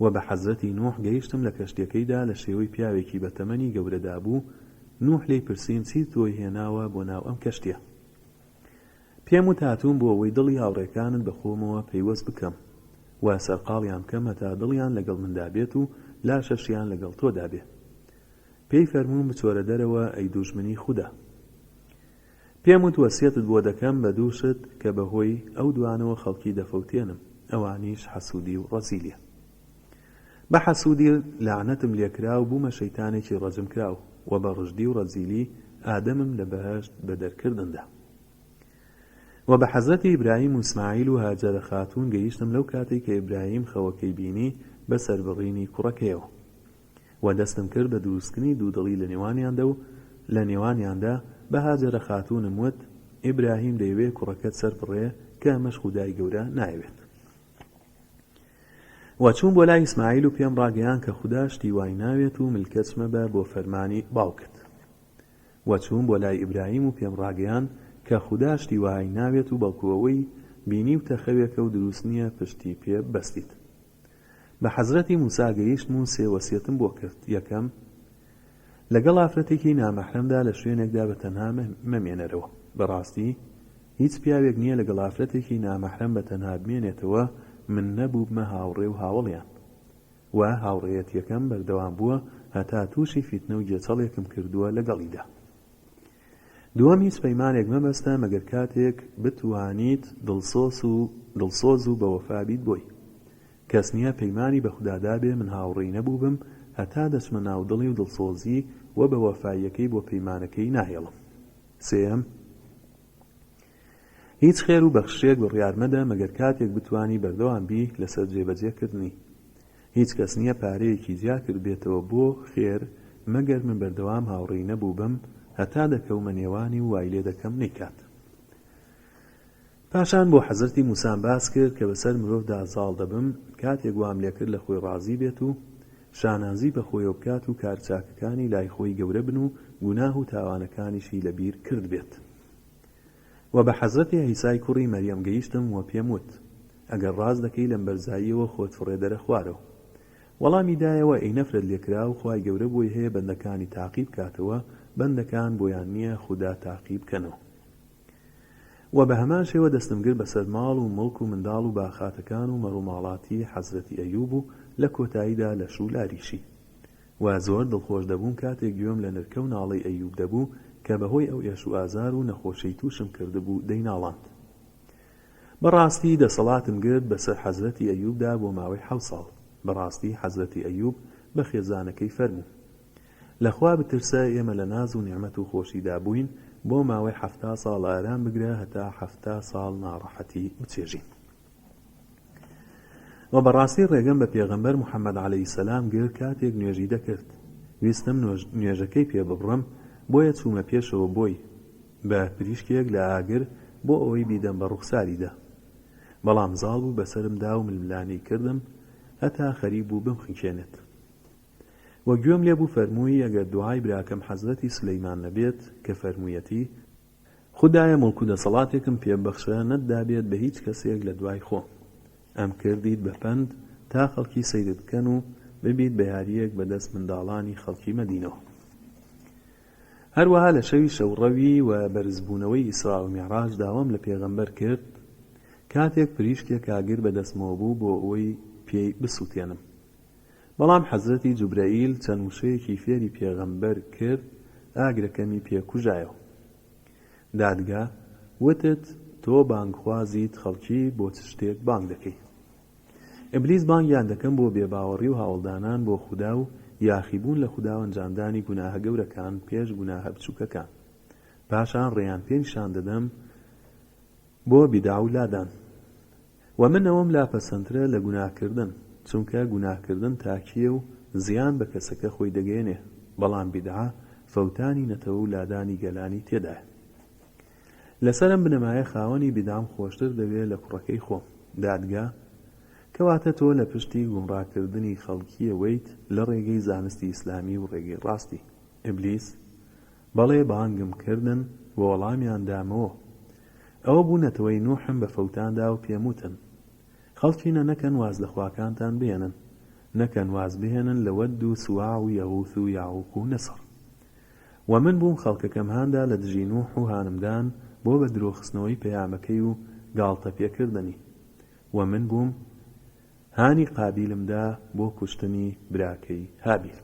Speaker 1: و بە حەزرەتی نوح گەیشتم لە کەشتەکەیدا لە شێوەی پیاوێکی بە تەمەنی گەورەدا بوو. نوح لێی پرسیم چی تۆی هێناوە بۆ ناو ئەم کەشتیە؟ پێم وت هاتووم بۆ ئەوەی دڵی هاوڕێکانت بەخۆمەوە پەیوەست بکەم و سەرقاڵیان بکەم هەتا دڵیان لەگەڵ مندا بێت و لاشەشیان لەگەڵ تۆدا بێ. پێی فەرمووم بچۆرە دەرەوە ئەی دوژمنی خوددا. پێم وت وەسیەتت بۆ دەکەم بە دووشت کە بەهۆی ئەو دوانەوە خەڵکی دەفەوتێنم، ئەوانیش حەسوودی و ڕەزیلیە. بە حەسوودی لعنەتم لێکرا و بوومە شەیتانێکی ڕەجم کراو و بە ڕژدی و ڕەزیلی ئادەمم لە بەهەشت بە دەرکردندا. و بە حەزرەتی ئیبراهیم و ئیسماعیل و هاجەرە خاتوون گەیشتم لەو کاتێک کە ئیبراهیم خەوەکەی بینی بە سەربڕینی کوڕەکەیەوە و دەستم کرد بە دروستکردنی دوودڵی لە نێوانیاندا و لە نێوانیاندا بە هاجەرە خاتوونم وت ئیبراهیم دەیەوێت کوڕەکەت سەر بڕێ کە ئەمەش خودای گەورە نایەوێت. و چوون بۆ لای ئیسماعیل و پێم ڕاگەیان کە خوددا شتی وای ناوێت و ملکەت مەبە بۆ فەرمانی باوکت. و چوون بۆ لای ئیبراهیم و پێم ڕاگەیان کە خوددا شتی وای ناوێت و بەڵکوەوەی بینی و تەخەوێکە و دروست نییە پشتی پێ بەستیت. بە حەزرەتی موسا گەیشتم و سێ وەسیەتم بۆ کرد. یەکەم، لەگەڵ ئافرەتێکی نامەحرەمدا لە شوێنێکدا بە تەنها مەمێنەرەوە. بەڕاستی هیچ پیاوێک نییە لەگەڵ ئافرەتێکی نامەحرەم بە تەنها بمێنێتەوە من نەبوومە هاوڕێ و هاوڵیان. و هاوڕێیەتیەکەم بەردەوام بووە هەتا تووشی فیتنە و جێچەڵێکم کردووە لەگەڵیدا. دووەم، هیچ پەیمانێک مەبەستە مەگەر کاتێک بتوانیت دڵسۆز و بەوەفا بیت بۆی. کەس نییە پەیمانی بە خوددا بێ من هاوڕێی نەبوو بم هەتا دەچمە ناو دڵی و دڵسۆزی و بە وەفایەکەی بۆ پەیمانەکەی ناهێڵم. سێەم، هیچ خێر و بەخشێک بڕیار مەدە مەگەر کاتێک بتوانی بەردەوام بی لەسەر جێبەجێکردنی. هیچ کەس نییە پارەیەکی جیا کرد بێتەوە بۆ خێر مەگەر من بەردەوام هاوڕێی نەبوو بم هەتا دەکەومە نێوانی و وای لێ دەکەم نەیکات. پاشان بۆ حەزرەتی موسام باس کرد کە بەسەر مرۆڤدا زاڵ دەبم کاتێک وام لێکرد لە خۆی ڕازی بێت و شانازی بە خۆیەوە بکات و کارچاکەکانی لای خۆی گەورە بن و گوناه و تاوانەکانیشی لەبیر کرد بێت. و بە حەزرەتی عیسای کوڕی مەریەم گەیشتم و پێم وت ئەگەر ڕاز دەکەی لەم بەرزاییەوە خۆت فڕێدەرە خوارەوە. وەڵامی دایەوە ئەی نەفرەت لێکرا و خوای گەورە بۆی هەیە بەندەکانی تاقیب کاتەوە بەندەکان بۆیان نییە خوددا تاقیب بکەنەوە. و بە هەمان شێوە دەستم کرد بەسەر ماڵ و مڵک و منداڵ و باخاتەکان و مەڕووماڵاتی حەزرەتی ئەیوب و لە کۆتاییدا لە شولاریشی. و زۆر دڵخۆش دەبووم کاتێک گوێم لە نرکە و ناڵەی ئەیوب دەبوو کە بەهۆی ئەو ئێش و ئازار و نەخۆشەی تووشم کردبوو دەیناڵاند. بەڕاستی دەسەڵاتم گرت بەسەر حەزرەتی ئەیوبدا بۆ ماوەی 7 ساڵ. بەڕاستی حەزرەتی ئەیوب بە خێزانەکەی فەرموو لەخوا بترسە ئێمە لە ناز و نیعمەت و خۆشیدا بووین بۆ ماوەی 70 ساڵ ئارام بگرە هەتا 70 ساڵ ناڕەحەتی بچێژین. و بەڕاستی ڕێگەم بە پێغەمبەر موحەممەد عەلەیهی سەلام گرت کاتێک نوێژی دەکرد. ویستم نوێژەکەی پێ ببڕم بۆیە چوومە پێشەوە بۆی بە پریشکێک لە ئاگر بۆ ئەوەی بیدەم بە ڕوخساریدا. بەڵام زاڵ بوو بەسرمدا و ململانی کردم هەتا خەریب بوو بمخکێنێت. وە گوێم لێبوو فەرمووی ئەگەر دوعای براکەم حەزرەتی سولەیمان نەبێت کە فەرموویەتی خودایە مڵک و دەسەڵاتێکم پێبەخشە نەتدابێت بە هیچ کەسێک لە دوای خۆم ئەم کردیت بە پەند تا خەڵکی سەیرت بکەن و ببیت بە یاریەک بەدەست منداڵانی خەڵکی مەدینەوە. هەروەها لە شەوی شەوڕەوی و بەرزبوونەوەی ئیسرا و میعراج داوام لە پێغەمبەر کرد کاتێک پریشکێک ئاگر بەدەستمەوە بوو بۆ ئەوەی پێی بسووتێنم. بەڵام حەزرەتی جوبرەئیل چەند وشەیەکی فێری پێغەمبەر کرد ئاگرەکەمی پێکوژایەوە. دادگا وتت تۆ بانگخوازیت خەڵکی بۆ چ شتێک بانگ دەکەی. ئیبلیس بانگیان دەکەم بۆ بێباوەڕی و هاوڵدانان بۆ خودا و یاخیبوون لە خوداوەنجاندانی گوناهە گەورەکان پێش گوناهە بچووکەکان. پاشان ڕێیان پێ نیشان دەدەم بۆ بیدع و لادان. و من ئەوەم لاپەسەندترە لە گوناهکردن، چونکە گوناهکردن تاکیە و زیان بە کەسەکە خۆی دەگەێنێ، بەڵام بیدعە فەوتانی نەتەوە و لادانی گەلانی تێدایە. لەسەرم بنەمایە خاوەنی بیدعم خۆشتر دەوێت لە کوڕەکەی خۆم. دادگا کەواتە تۆ لە پشتی گومڕاکردنی خەڵکیەوەیت لە ڕێگەی زانستی ئیسلامی و ڕێگەی ڕاستی. ئیبلیس بەڵێ بانگم کردن و وەڵامیان دامەوە. ئەوە بوو نەتەوەی نوحم بە فەوتاندا و پێموتن خەڵکینە نەکەن واز لە خواکانتان بێنن، نەکەن واز بهێنن لە وەد و سوواع و یەغوث و یاعوق و نەسڕ. و من بووم خەڵکەکەم هاندا لە دژی نوح و هانمدان بۆ بە درۆخستنەوەی پەیامەکەی و گاڵتە پێکردنی. و من بووم هانی قابیلمدا بۆ کوشتنی براکەی هابیل.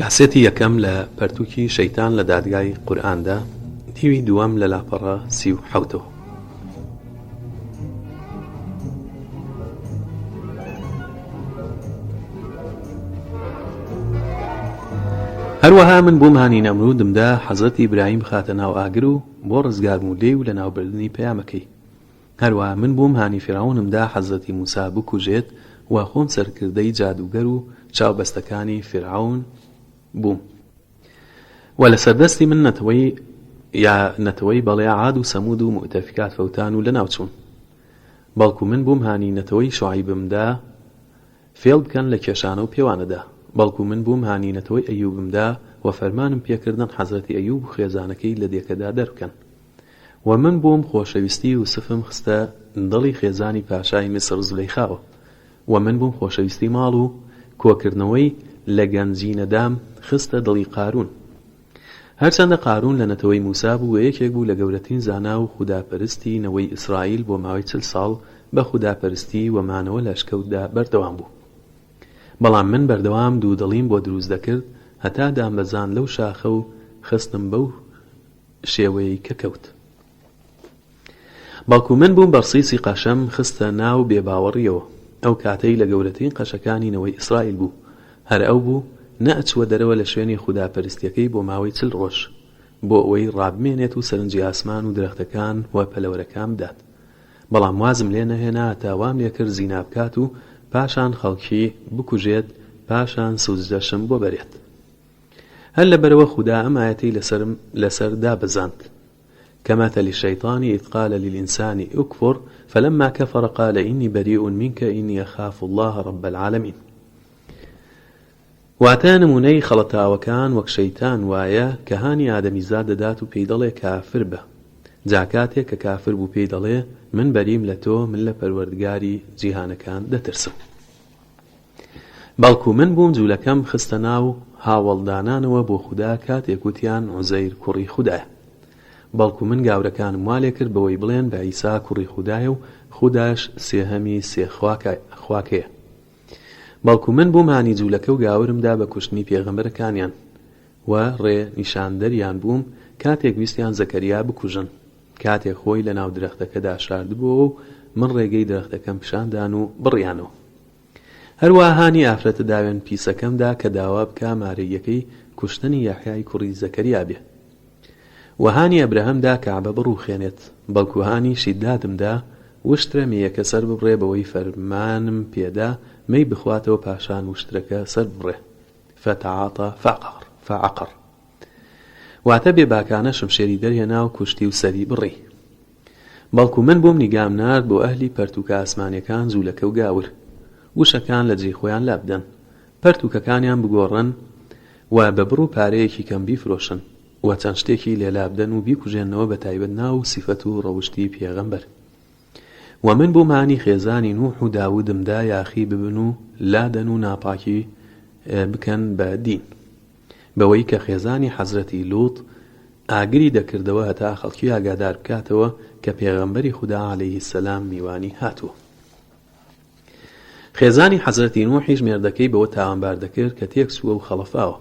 Speaker 1: کاسێتی یەکەم لە پەرتووکی شەیتان لە دادگای قورئاندا، تیوی دووەم لە لاپەڕە 37ەوە. هەروەها من بۆم هانی نەمرودمدا حەزرەتی ئیبراهیم خاتە ناو ئاگر و بۆ ڕزگار مولێ و لە ناوبردنی پەیامەکەی. هەروەها من بۆم هانی فیرعونمدا حەزرەتی موسا بکوژێت و خۆم سەرکردەی جادوگەر و چاوبەستەکانی فیرعون بووم. و لە سەردەستی من نەتەوەی بەڵێ عاد و سەمود و مؤتەفیکات فەوتان و لە ناوچوون. بەڵکو من بووم هانی نەتەوەی شوعیبمدا فێڵ بکەن لە کێشانە و پێوانەدا. بەڵکو من بووم هانی نەتەوەی ئەیوبمدا و فەرمانم پێکردن حەزرەتی ئەیوب و خێزانەکەی لە دێکەدا دەربکەن. و من بووم خۆشەویستی یوسفم خستە دڵی خێزانی پاشای میسر زولەیخاوە. و من بووم خۆشەویستی ماڵ و کۆکردنەوەی لە گەنجینەدام خستە دڵی قارون. هەرچەندە قارون لە نەتەوەی موسا بوو و یەکێک بوو لە گەورەترین زانا و خوداپەرستی نەوەی ئیسرائیل بۆ ماوەی 40 ساڵ بە خوداپەرستی و مانەوە لە شکەوتدا بەردەوام بوو. بەڵام من بەردەوام دوو دڵیم بۆ دروست دەکرد هەتا دامبەزان لەو شاخە و خستم بەو شێوەیەی کە کەوت. بەڵکو من بووم بەرسیسی قەشەم خستە ناو بێباوەڕیەوە. ئەو کاتەی لە گەورەترین قەشەکانی نەوەی ئیسرائیل بوو. هەر ئەو بوو نەئەچوە دەرەوە لە شوێنی خوداپەرستیەکەی بۆ ماوەی 40 ڕۆژ بۆ ئەوەی ڕابمێنێت و سەرنجی ئاسمان و درەختەکان و پەلەوەرەکان بدات. بەڵام وازم لێ نەهێنا هەتا وام لێ کرد زینا بکات و پاشان خەڵکی بکوژێت پاشان سوزدەشم بۆ بەرێت. هەر لەبەرەوە خودا ئەم ئاەتەی لەسەر دابەزاند كمثل الشيطان إذ قال للإنسان اكفر فلما كفر قال إني بريء منك إني أخاف الله رب العالمين. واتە نمونەی خەڵەتاوەکان وەک شەیتان وایە کە هانی ئادەمیزاد دەدات و پێی دەڵێ کافر بە، جا کاتێک کە کافر بوو پێی دەڵێ من بەریم لە تۆ، من لە پەروەردگاری جیهانەکان دەترسم. بەڵکو من بووم جوولەکەم خستە ناو هاوڵدانانەوە بۆ خودا کاتێک وتیان عوزەیر کوڕی خودایە، بەڵکو من گاورەکانم والێ کرد بەوەی بڵێن بە ئیسا کوڕی خودایە و خوداش سێهەمی سێخواکەیە. بەڵکو من بووم هانی جوولەکە و گاورمدا بە کوشتنی پێغەمبەرەکانیان و ڕێ نیشاندەریان بووم کاتێک ویستیان زەکەریا بکوژن، کاتێک خۆی لە ناو درەختەکەدا شاردبووە و من ڕێگەی درەختەکەم پیشاندان و بڕیانەوە. هەروە هانی ئافرەتە داوێن پیسەکەمدا کە داوا بکە مارەیەکەی کوشتنی یەحیای کوڕی زەکەریا بێ، وهانی ئەبراهەمدا کەعبە بڕوخێنێت، بەڵکو هانی شیداتمدا وشترە مێیەکە سەر ببڕێ بەوەی فەرمانم پێدا مەی بخواتەوە پاشان وشترەکە سەر بڕێ. فتعاطى فعقر. واتە بێباکانە شمشێری دەرهێنا و کوشتی و سەری بڕی. بەڵکو من بووم نیگام نارد بۆ ئەهلی پەرتوکە ئاسمانیەکان جوولەکە و گاور، وشەکان لە جێی خۆیان لابدەن، پەرتوکەکانیان بگۆڕن و بە بڕ و پارەیەکی کەم بیفرۆشن و چەند شتێکی لێلابدەن و بیکوژێنەوە بە تایبەت ناو سیفەت و ڕەوشتی پێغەمبەر. و من بووم هانی خێزانی نوح و داودمدا یاخی ببن و لادەن و ناپاکی بکەن بە دین، بەوەی کە خێزانی حەزرەتی لوط ئاگری دەکردەوە هەتا خەڵکی ئاگادار بکاتەوە کە پێغەمبەری خودا عەلەیهی سەلام میوانی هاتووە. خێزانی حەزرەتی نوحیش مێردەکەی بەوە تاوانبار دەکرد کە تێک سووە و خەڵەفاوە،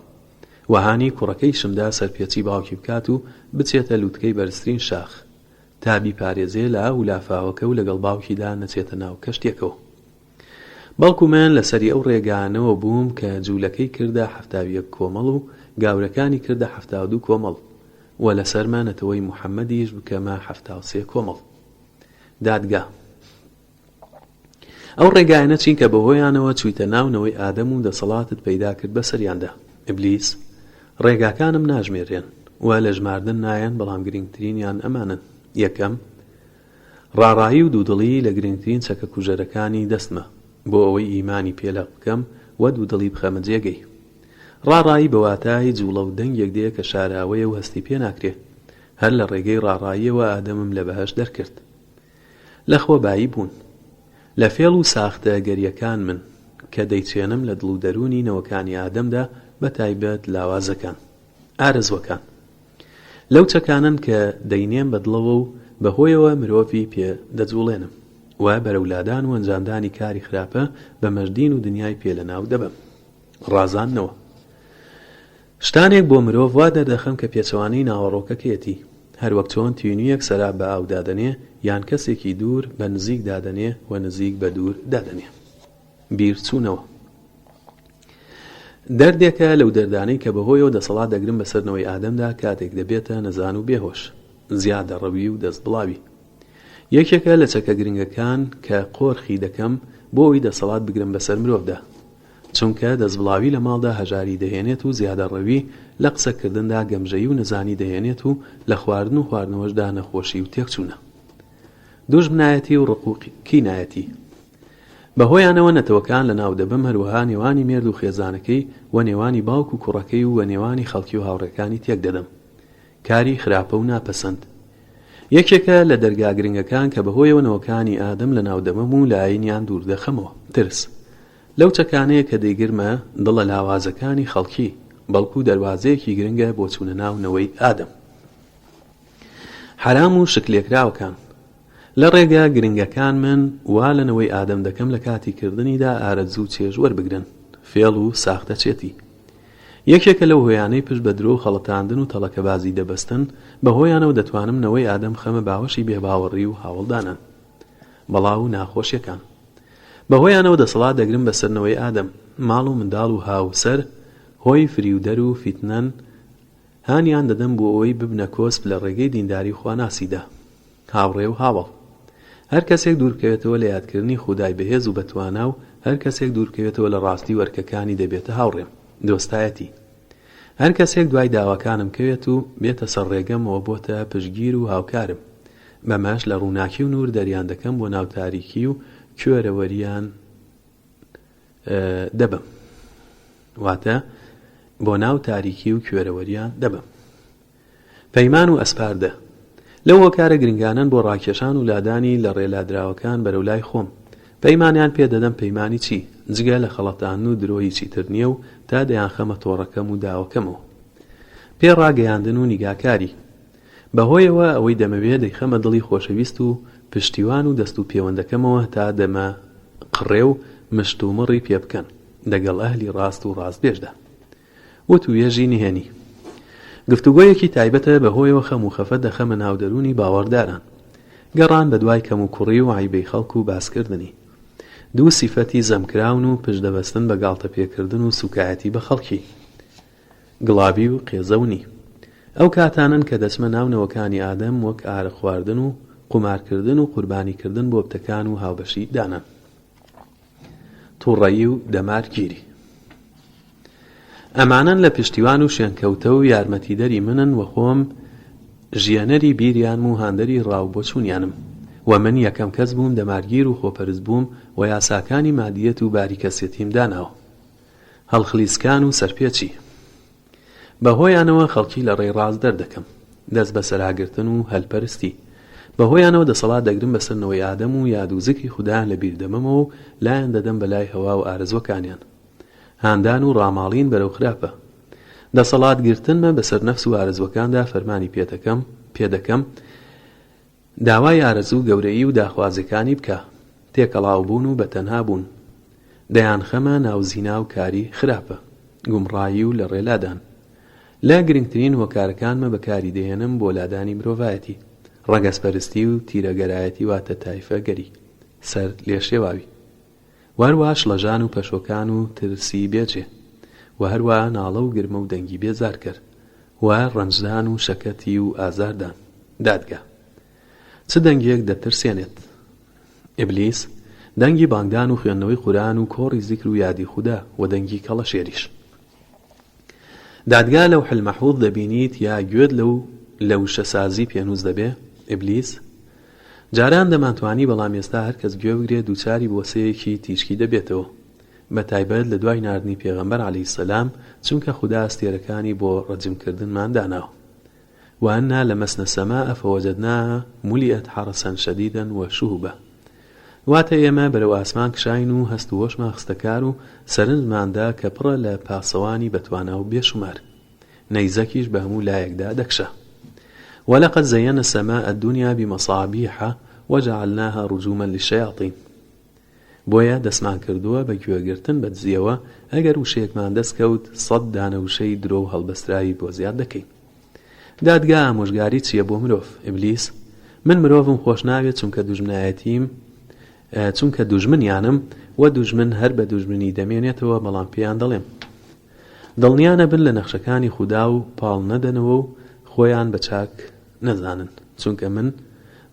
Speaker 1: وهانی کوڕەکەی شمدا سەرپێچی باوکی بکات و بچێتە لووتکەی بەرزترین شاخ تا بیپارێزێ لە ئاو لافاوەکە و لەگەڵ باوکیدا نەچێتە ناو کەشتێکەوە. بەڵکو من لەسەری ئەو ڕێگانەوە بووم کە جوولەکەی کردە 71 کۆمەڵ و گاورەکانی کردە 72 کۆمەڵ و لەسەرمانەتەوەی محەممەدیش بکەمە 73 کۆمەڵ. دادگا ئەو ڕێگایانە چین کە بەهۆیانەوە چوویتە ناونەوەی ئادەم و دەسەڵاتت پەیدا کرد بەسەریاندا. ئیبلیس ڕێگاکانم ناژمێرێن و لە ژماردن نایەن، بەڵام گرنگترینیان ئەمانن: یەکەم، ڕاڕایی و دوودڵی لە گرنگترین چەکە کوژەرەکانی دەستمە بۆ ئەوەی ئیمانی پێلە بکەم و دوودڵی بخەمە جێگەی. ڕاڕایی بەواتای جوڵە و دەنگێک دێ کە شاراوەیە و هەستی پێ ناکرێ. هەر لە ڕێگەی ڕاڕاییەوە ئادەمم لە بەهەش دەرکرد. لەخۆ بایی بوون لە فێڵ و ساختە گەریەکان من کە دەیچێنم لە دڵ و دەرونی نەوەکانی ئادەمدا، بە تایبەت لاوازەکان، ئارەزوەکان، لەو چەکانن کە دەینێم بە دڵەوە و بەهۆیەوە مرۆڤی پێ دەجوڵێنم و بەرەولادان و ئەنجامدانی کاری خراپە بە مەژدین و دنیای پێ لە ناو دەبم. ڕازاندنەوە شتانێک بۆ مرۆڤ وا دەردەخەم کە پێچەوانەی ناوەڕۆکەکەیەتی، هەروەک چۆن تینویەک سەراب بە ئاو دادەنێ یان کەسێکی دوور بە نزیک دادەنێ و نزیک بە دوور دادەنێ. بیرچوونەوە دەردێکە لەو دەردانەی کە بەهۆیەوە دەسەڵات دەگرن بەسەرنەوەی ئادەمدا کاتێک دەبێتە نەزان و بێهۆش، زیادە ڕەوی و دەست بڵاوی. یەکێکە لە چەکە گرنگەکان کە قۆرخی دەکەم بۆ ئەوی دەسەڵات بگرم بەسەر مرۆڤدا، چونکە دەست بڵاوی لە ماڵدا هەژاری دەهێنێت و زیادە ڕەوی لە قسەکردندا گەمژەیی و نەزانی دەهێنێت و لە خواردن و خواردنەوەشدا نەخۆشی و تێکچوونە. دوژمنایەتی و ڕقوقینایەتی بەهۆیانەوە نەتەوەکان لە ناو دەبم، هەروەها نێوانی مێرد و خێزانەکەی و نێوانی باوک و کوڕەکەی و نێوانی خەڵکی و هاوڕێکانی تێک دەدەم. کاری خراپە و ناپەسەند یەکێکە لە دەرگا گرنگەکان کە بەهۆیەوە نەوەکانی ئادەم لە ناو دەبم و لە ئاینیان دوور دەخەمەوە. ترس لەو چەکانەیە کە دەیگرمە دڵە لاوازەکانی خەڵکی، بەڵکو دەواازەیەکی گرنگە بۆ چوونە ناونەوەی ئادەم. حرام و شکلێکراوەکان لە ڕێگا گرنگەکان من وا لەنەوەی ئادەم دەکەم لە کاتی کردنیدا ئارەزوو و چێژ وەربگرن، فێڵ و ساختە چێتی. یەکێکە لەو هۆیانەی پشت بە درۆ و خەڵەتاندن و تەڵەکە بازی دەبەستن، بەهۆیانەوە دەتوانم نەوەی ئادەم خەمە باوەشی بێباوەڕی و هاوڵدانن. بەڵاو و ناخۆشیەکان بەهۆیانەوە دەسەڵات دەگرن بەسەرنەوەی ئادەم، ماڵ و منداڵ و هاوسەر هۆی فریودەر و فیتنەن، هانیان دەدەم بۆ ئەوەی ببنە کۆسپ لە ڕێگەی دینداری خواناسیدا، هاوڕێ و هاوڵ. هەر کەسێک دوورکەوێتەوە لە یادکردنی خودای بەهێز و بەتوانا و هەر کەسێک دوورکەوێتەوە لە ڕاستی وەرکەکانی دەبێتە هاوڕێم. دۆستایەتی. هەر کەسێک دوای داواکانم کەوێت و بێتە سەر ڕێگەمەوە بۆتە پشتگیر و هاوکارم. بەمەش لە ڕووناکی و نور دەریان دەکەم بۆ ناو تاریکی و کوێرەوەریان دەبم. واتە بۆ ناو تاریکی و کوێرەوەریان دەبم. پەیمان و ئەسپاردە. لەو هۆکارە گرنگانن بۆ ڕاکێشان و لادانی لە ڕێلادراوەکان بەرەو لای خۆم. پەیمانیان پێدەدەم پەیمانی چی؟ جگە لە خەڵەتان و درۆی چیتر نییە و تا دەیان خەمە تۆڕەکەم و داوەکەمەوە. پێ ڕاگەیاندن و نیگاکاری. بەهۆیەوە ئەوەی دەمەوێت دەیخەمە دڵی خۆشەویست و پشتیوان و دەست و پەیوەندەکەمەوە تا دەمە قڕێ و مشت و مڕی پێ بکەن دەگەڵ ئەهلی ڕاست و ڕاستبێژدا. وت و وێژی نهێنی. گفتوگۆیەکی تایبەتە بەهۆیەوە خەم و خەفەت دەخەمە ناودەرونی باوەڕداران. گەڕان بە دوای کەم و کوڕی و عیبەی خەڵک و باسکردنی. دوو سیفەتی زەمکراون و پشتدەبەستن بە گاڵتە پێکردن و سوکایەتی بە خەڵکی. گڵابی و قێزەونی. ئەو کاتانن کە دەچمە ناونەوەکانی ئادەم وەک ئارە خواردن و قومارکردن و قوربانیکردن بۆ بتەکان و هاوبەشی دانان. تووڕەیی و دەمارگیری. ئەمانن لە پشتیوان و شوێنکەوتە و یارمەتیدەری منن و خۆم ژیانەری بیریان و هاندەری ڕاو بۆ چوونیانم و من یەکەم کەس بووم دەمارگیر و خۆپەرست بووم و یاساکانی مادیەت و باریکەسێتیم داناوە. هەڵخلیسکان و سەرپێچی. بەهۆیانەوە خەڵکی لە ڕێی ڕاست دەردەکەم. دەست بە سەراگرتن و هەلپەرستی. بەهۆیانەوە دەسەڵات دەگرم بەسەرنەوەی ئادەم و یاد و زیکری خودایان لە بیردەمەمەوە و لایەن دەدەم بەلای هەوا و ئارزوەکانیان. هاندان و ڕاماڵین بەرەو خراپە. دەسەڵات گرتنمە بەسەر نەفس و ئارزوەکاندا فەرمانی پێدەکەم داوای ئارزوو گەورەیی و داخوازەکانی بکە. تێکەڵاو بوون و بەتەنها بوون. دەیان خەمە ناوزینا و کاری خراپە. گومڕایی و لە ڕێلادان. لا گرنگترین هۆکارەکانمە بەکاری دێنم بۆ لادانی مرۆڤایەتی. ڕەگەزپەرستی و تیرەگەرایەتی واتە تایفەگەری. سەر لێشێواوی. وهروە شڵەژان و پەشۆکان و ترسی بێجێ. و هەروە ناڵە و گرمە و دەنگی بێزار کرد. و ڕەنجدان و شەکەتی و ئازاردان. دادگا. چ دەنگێک دەترسێنێت؟ ئیبلیس، دەنگی بانگدان و خوێندنەوەی قورئان و کۆڕی زیکر و یادی خودا و دەنگی کەڵە شێریش. دادگا لەو حلمەحوڵ دەبینیت یا گوێت لەو شەسازی پێنووس دەبێ؟ ئیبلیس، جاران دەمانتوانی بەڵام ئێستا هەر کەس گوێ بگرێت دووچاری بۆسەیەکی تیشکی دەبێتەوە. بە تایبەت لە دوای ناردنی پێغەمبەر عەلەیهی سەلام چونکە خوددا ئەستێرەکانی بۆ ڕەجمکردنمان داناوە. وأنا لمسنا السماء فوجدناها ملئت حرسا شديدا وشهبا. واتە ئێمە بەرەو ئاسمان کشاین و هەست و هۆشمان خستەکار و سەرنجماندا کە پڕە لە پاسەوانی بەتوانا و بێشومار. نەیزەکیش بە هەموو لایەکدا دەکشە. ولقد زينا السماء الدنيا بمصابيح وجعلناها رجوما للشياطين. بۆیە دەستمان کردووە بە گوێگرتن بە دزیەوە ئەگەر وشەیەکمان دەستکەوت 100 دانە وشەی درۆ و هەڵبەستراوی بۆ زیاد دەکەین. دادگا ئامۆژگاری چییە بۆ مرۆڤ؟ ئیبلیس، من مرۆڤم خۆش ناوێت چونکە دوژمنیانم و دوژمن هەر بە دوژمنی دەمێنێتەوە بەڵام پێیان دەڵێم دڵنیانە بن لە نەخشەکانی خودا و پاڵ نەدەنەوە و خۆیان بە چاک نەزانن چونکە من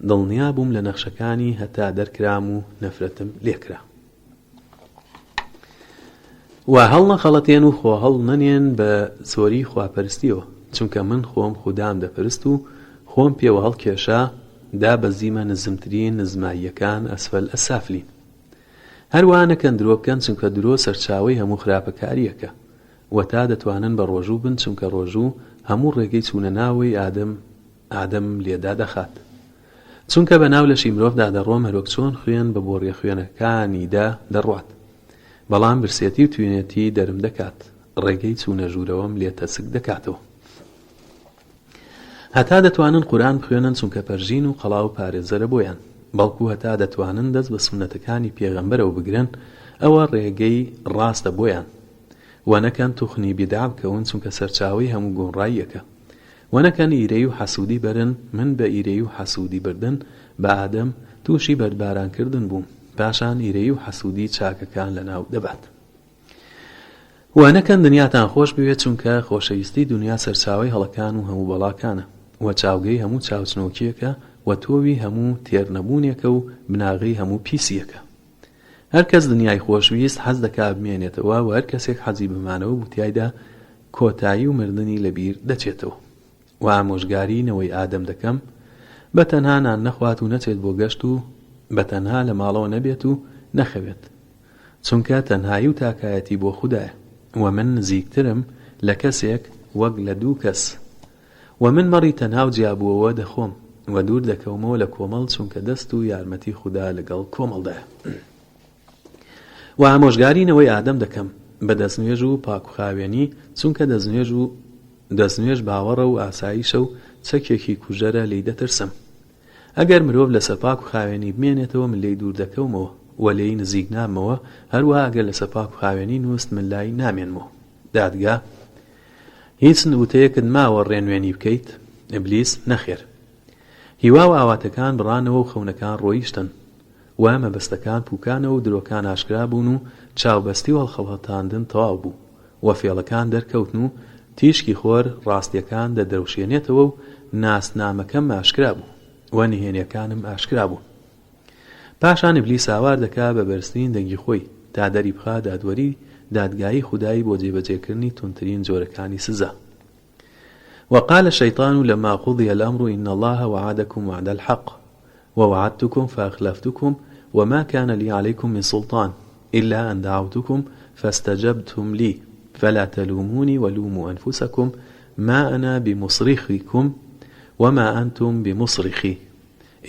Speaker 1: دڵنیا بووم لە نەخشەکانی هەتا دەرکرام و نەفرەتم لێکرا. و هەڵ نەخەڵەتێن و خۆ هەڵ نەنێن بە زۆری خواپەرستیەوە چونکە من خۆم خودام دەپەرست و خۆم پێوە هەڵکێشا دا بەزیمە نزمترین نزماییەکان ئەسفەل ئەسافلین. هەروە نەکەن درۆ بکەن چونکە درۆ سەرچاوەی هەموو خراپەکاریەکە و تا دەتوانن بە ڕۆژوو بن چونکە ڕۆژوو هەموو ڕێگەی چوونە ناوەی ئادەم لێدا دەخات. چونکە بە ناو لەشی مرۆڤدا دەڕۆم هەروەک چۆن خوێن بە بۆ ڕێخوێنەکانیدا دەڕوات. بەڵام برسێتی و توێنێتی دەرم دەکات. ڕێگەی چوونە ژوورەوەم لێتە سک دەکاتەوە. هەتا دەتوانن قورئان بخوێنن چونکە پەرژین و قەڵاو پارێزەرە بۆیان. بەڵکو هەتا دەتوانن دەست بە سونەتەکانی پێغەمبەرەوە بگرن ئەوە ڕێگەی ڕاستە بۆیان. و نەکەن توخنی بیدع بکەون چونکە سەرچاوەی هەموو گۆڕاییەکە. و نەکەن ئیرەی و حەسوودی بەرن. من بە ئیرەی و حەسوودی بردن بە ئادەم تووشی بەربارانکردن بووم پاشان ئیرەی و حەسوودی چاکەکان لەناو دەبات. و نەکەن دنیاتان خۆش بوێت چونکە خۆشەویستی دنیا سەرچاوەی هەڵەکان و هەموو بەڵاکانە و چاوگەی هەموو چاوچنۆکیەکە و تۆوی هەموو تێرنەبوونێکە و بناغی هەموو پیسیەکە. هەر کەس دنیای خۆشویست حەز دەکا بمێنێتەوە و هەر کەسێک حەزی بمانەوە بوو تیایدا کۆتایی و مردنی لەبیر دەچێتەوە. و ئامۆژگاری نەوەی ئادەم دەکەم بە تەنها نان نەخوات و نەچێت بۆ گەشت و بە تەنها لە ماڵەوە نەبێت و نەخەوێت، چونکە تەنهایی و تاکایەتی بۆ خودایە و من نزیکترم لە کەسێک وەک لە دوو کەس و من مەڕی تەنها و جیابووەوە دەخۆم و دوور دەکەومەوە لە کۆمەڵ چونکە دەست و یارمەتی خوددا لەگەڵ کۆمەڵدایە. و ئامۆژگارینەوەی ئادەم دەکەم بە دەستنوێژ و پاکوخاوێنی چونکە دەستنوێژ باوەڕە و ئاساییشە و چەکێکی کوژەرە لی دەترسم. ئەگەر مرۆڤ لەسەر پاکوخاوێنی بمێنێتەوە من لێی دوور دەکەومەوە و لێی نزیک نامەوە، هەروەها ئەگەر لەسەر پاکوخاوێنی نووست من لای نامێنمەوە. دادگا: هیچ نوتەیەکت ماوە ڕێنوێنی بکەیت؟ ئیبلیس: نەخێر. هیوا و ئاواتەکان بڕانەوە و خەونەکان ڕۆیشتن و مەبەستەکان پوکانەوە و درۆکان ئاشکرا بوون و چاوبەستی و هەڵخەڵەتاندن تەواو بوو و فێڵەکان دەرکەوتن و تیشکی خۆر ڕاستیەکان دەدرەوشێنێتەوە و ناسنامەکەم ئاشکرا بوو و نهێنیەکانم ئاشکرا بوون. پاشان ئیبلیس هاوار دەکا بە بەرزترین دەنگی خۆی تا دەری بخا دادوەری دادگایی خودایی بۆ جێبەجێکردنی تونترین جۆرەکانی سزا. وقال الشيطان لما قضي الأمر إن الله وعدكم وعد الحق ووعدتكم فأخلفتكم وما كان لي عليكم من سلطان إلا أن دعوتكم فاستجبتم لي فلا تلوموني ولوموا أنفسكم ما أنا بمصرخكم وما أنتم بمصرخي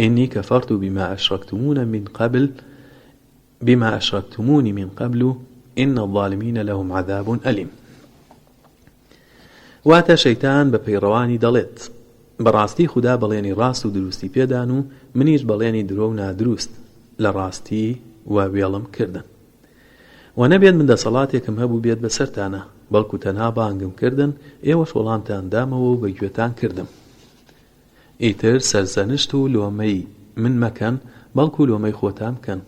Speaker 1: إني كفرت بما أشركتموني من قبل إن الظالمين لهم عذاب أليم. واتە شەیتان بە پەیڕەوانی دەڵێت بەڕاستی خوددا بەڵێنی ڕاست و دروستی پێدان و منیش بەڵێنی درۆ و نادروست لە ڕاستی و وێڵم کردن و نەبێت من دەسەڵاتێکم هەبوو بێت بەسەرتانە، بەڵکو تەنها بانگم کردن، ئێوەش وەڵامتان دامەوە و بەگوێتان کردم. ئیتر سەرزەنشت و لۆمەی من مەکەن، بەڵکو لۆمەی خۆتان بکەن.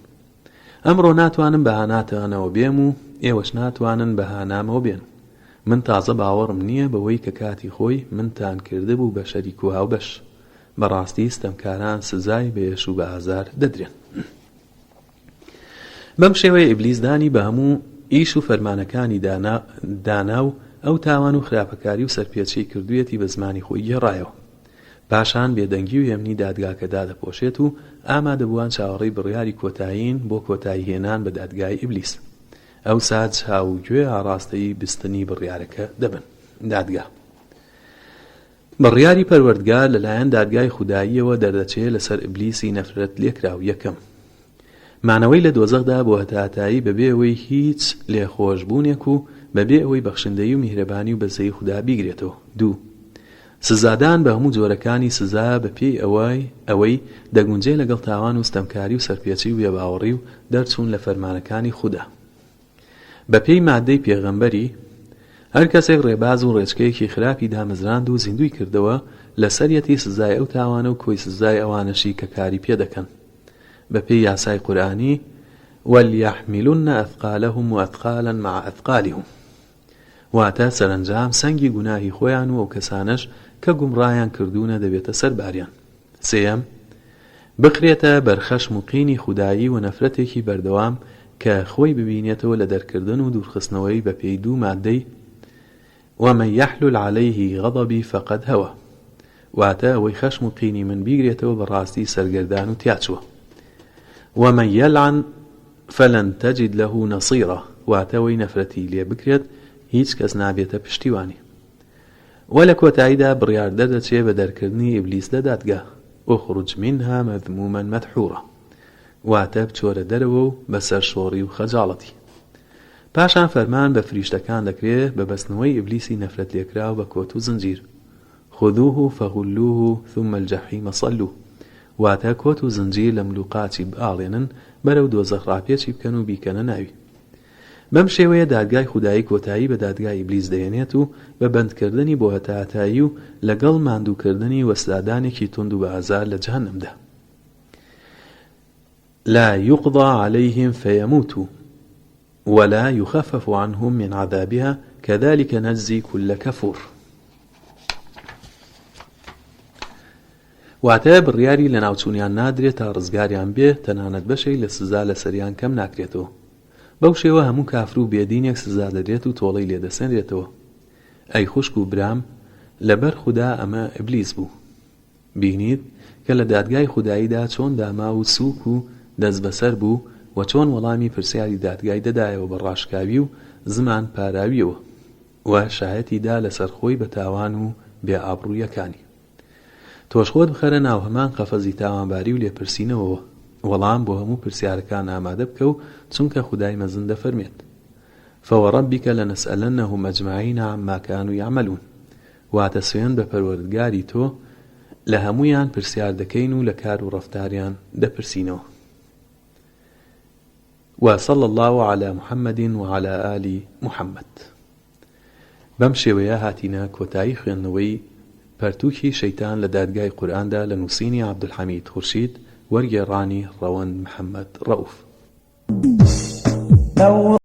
Speaker 1: ئەمڕۆ ناتوانم بەهاناتانەوە بێم و ئێوەش ناتوانن بەهانامەوە بێن. من تازە باوەڕم نییە بەوەی کە کاتی خۆی منتان کرده بوو بە شەریک و هاوبەش. بەڕاستی ستەمکاران سزای بەێش و بە ئازار دەدرێن. بەم شێوەیە ئیبلیس دانی بە هەموو ئیش و فەرمانەکانی دانا و ئەو تاوان و خراپەکاری و سەرپێچی کردوویەتی بە زمانی خۆی گێڕایەوە. پاشان بێدەنگی و هێمنی دادگاکەدا دەپۆشێت و ئامادەبووان چاوەڕێی بڕیاری کۆتایین بۆ کۆتایی هێنان بە دادگای ئیبلیس. ئەو ساج هاوگوێ ئاڕاستەی بستنی بڕیارەکە دەبن. دادگا: بڕیاری پەروەردگار لەلایەن دادگای خوداییەوە دەردەچێت لەسەر ئیبلیسی نەفرەت لێکراو. یەکەم، مانەوەی لە دۆزەخدا بۆ هەتاتایی بەبێ ئەوەی هیچ لێخۆشبوونێک و بەبێ ئەوەی بەخشندەیی و میهرەبانی و بەزەی خوددا بیگرێتەوە. دوو، سزادان بە هەموو جۆرەکانی سزا بە پێی ئەوەی دەگونجێ لەگەڵ تاوان و ستەمکاری و سەرپێچی و بێباوەڕی و دەرچوون لە فەرمانەکانی خوددا. بە پێی مادەی پێغەمبەری هەر کەسێک ڕێباز و ڕێچکەیەکی خراپی دامەزراند و زیندوی کردەوە لەسەریەتی سزای ئەو تاوانە و کۆی سزای ئەوانەشی کە کاری پێ دەکەن. بە پێی یاسای قورئانی وَلْيَحْمِلُنَّ أَثْقَالَهُمْ وَأَثْقَالًا مَعَ أَثْقَالِهِمْ، واتە سەرنجام سەنگی گوناهی خۆیان و ئەو کەسانەش کە گومڕایان کردوونە دەبێتە سەرباریان. سێەم، بخرێتە بەرخەشم و قینی خودایی و نەفرەتێکی بەردەوام کە خۆی ببینێتەوە لە دەرکردن و دوورخستنەوەی بە پێی دوو مادەی وَمَنْ يَحْلُلْ عَلَيْهِ غَضَبِي فَقَدْ هَوَى، واتە ئەوەی خەشم و قینی من بیگرێتەوە بەڕاستی سەرگەردان و تیاچووە. وَمَنْ يَلْعَنْ فَلَنْ تَجِدْ لَهُ نَصِيرًا، واتە ئەوەی نەفرەتی لێ بکرێت هیچ کەس نابێتە پشتیوانی. و لە کۆتاییدا بڕیار دەردەچێت بە دەرکردنی ئیبلیس لە دادگا. اخرج منها مذموما مدحورا، واتە بچۆرە دەرەوە و بەسەر شۆڕی و خەجاڵەتی. پاشان فەرمان بە فریشتەکان دەکرێت بە بەستنەوەی ئیبلیسی نەفرەت لێکراو بە کۆت و زنجیر. خذوه فغلوه ثم الجحیم صلوه، واتە کۆت و زنجیر لە ملوقاتی بئاڵێنن بەرەو دۆزەخ ڕاپێچی بکەن و بیکەنە ناوی. بەم شێوەیە دادگای خودایی کۆتایی بە دادگای ئیبلیس دەهێنێت و بە بەندکردنی بۆ هەتاتایی و لەگەڵ ماندووکردنی وەسدادانێکی تند و بە ئازار لە جەهەنەمدا. لا يقضى عليهم فيموتوا ولا يخفف عنهم من عذابها كذلك نجزي كل كفور. واتە بڕیاری لە ناوچوونیان نادرێت تا ڕزگاریان بێ تەنانەت بەشەی لە سزا لە سەریان کەم ناکرێتەوە. بەو شێوە هەموو کافر و بێدینێک سزا دەدرێت و تۆڵەی لێدەسێنرێتەوە. ئەی خوشک و برام، لەبەر خودا ئەمە ئیبلیس بوو. بینید کە لە دادگای خوداییدا چۆن داما و سووک و دەست بەسەر بوو و چۆن وەڵامی پرسیاری دادگای دەدایەوە بە ڕاشکاوی و زمان پاراویەوە و شایەتیدا لەسەر خۆی بە تاوان و بێئابڕوویەکانی. تۆش خۆت بخەرە ناو هەمان قەفەزی تاوانباری و لێپرسینەوەوە، وەڵام بۆ هەموو پرسیارەکان ئامادە بکە و چونکە خودای مەزن دەفەرمێت فەوەڕەبیکە لەنەسئەلەنەهم ئەجمەعین عەمما کانوا یعملون. واتە سوێن بە پەروەردگاری تۆ لە هەمویان پرسیار دەکەین و لە کار و ڕەفتاریان دەپرسینەوە. وصلى الله على محمد وعلى آل محمد. بەم شێوەیە هاتینە کۆتایی خوێندنەوەی پەرتووکی شەیتان لە دادگای قورئاندا لە نووسینی عەبدولحەمید خورشید، وەرگێڕانی ڕەوەند محەممەد ڕەوف.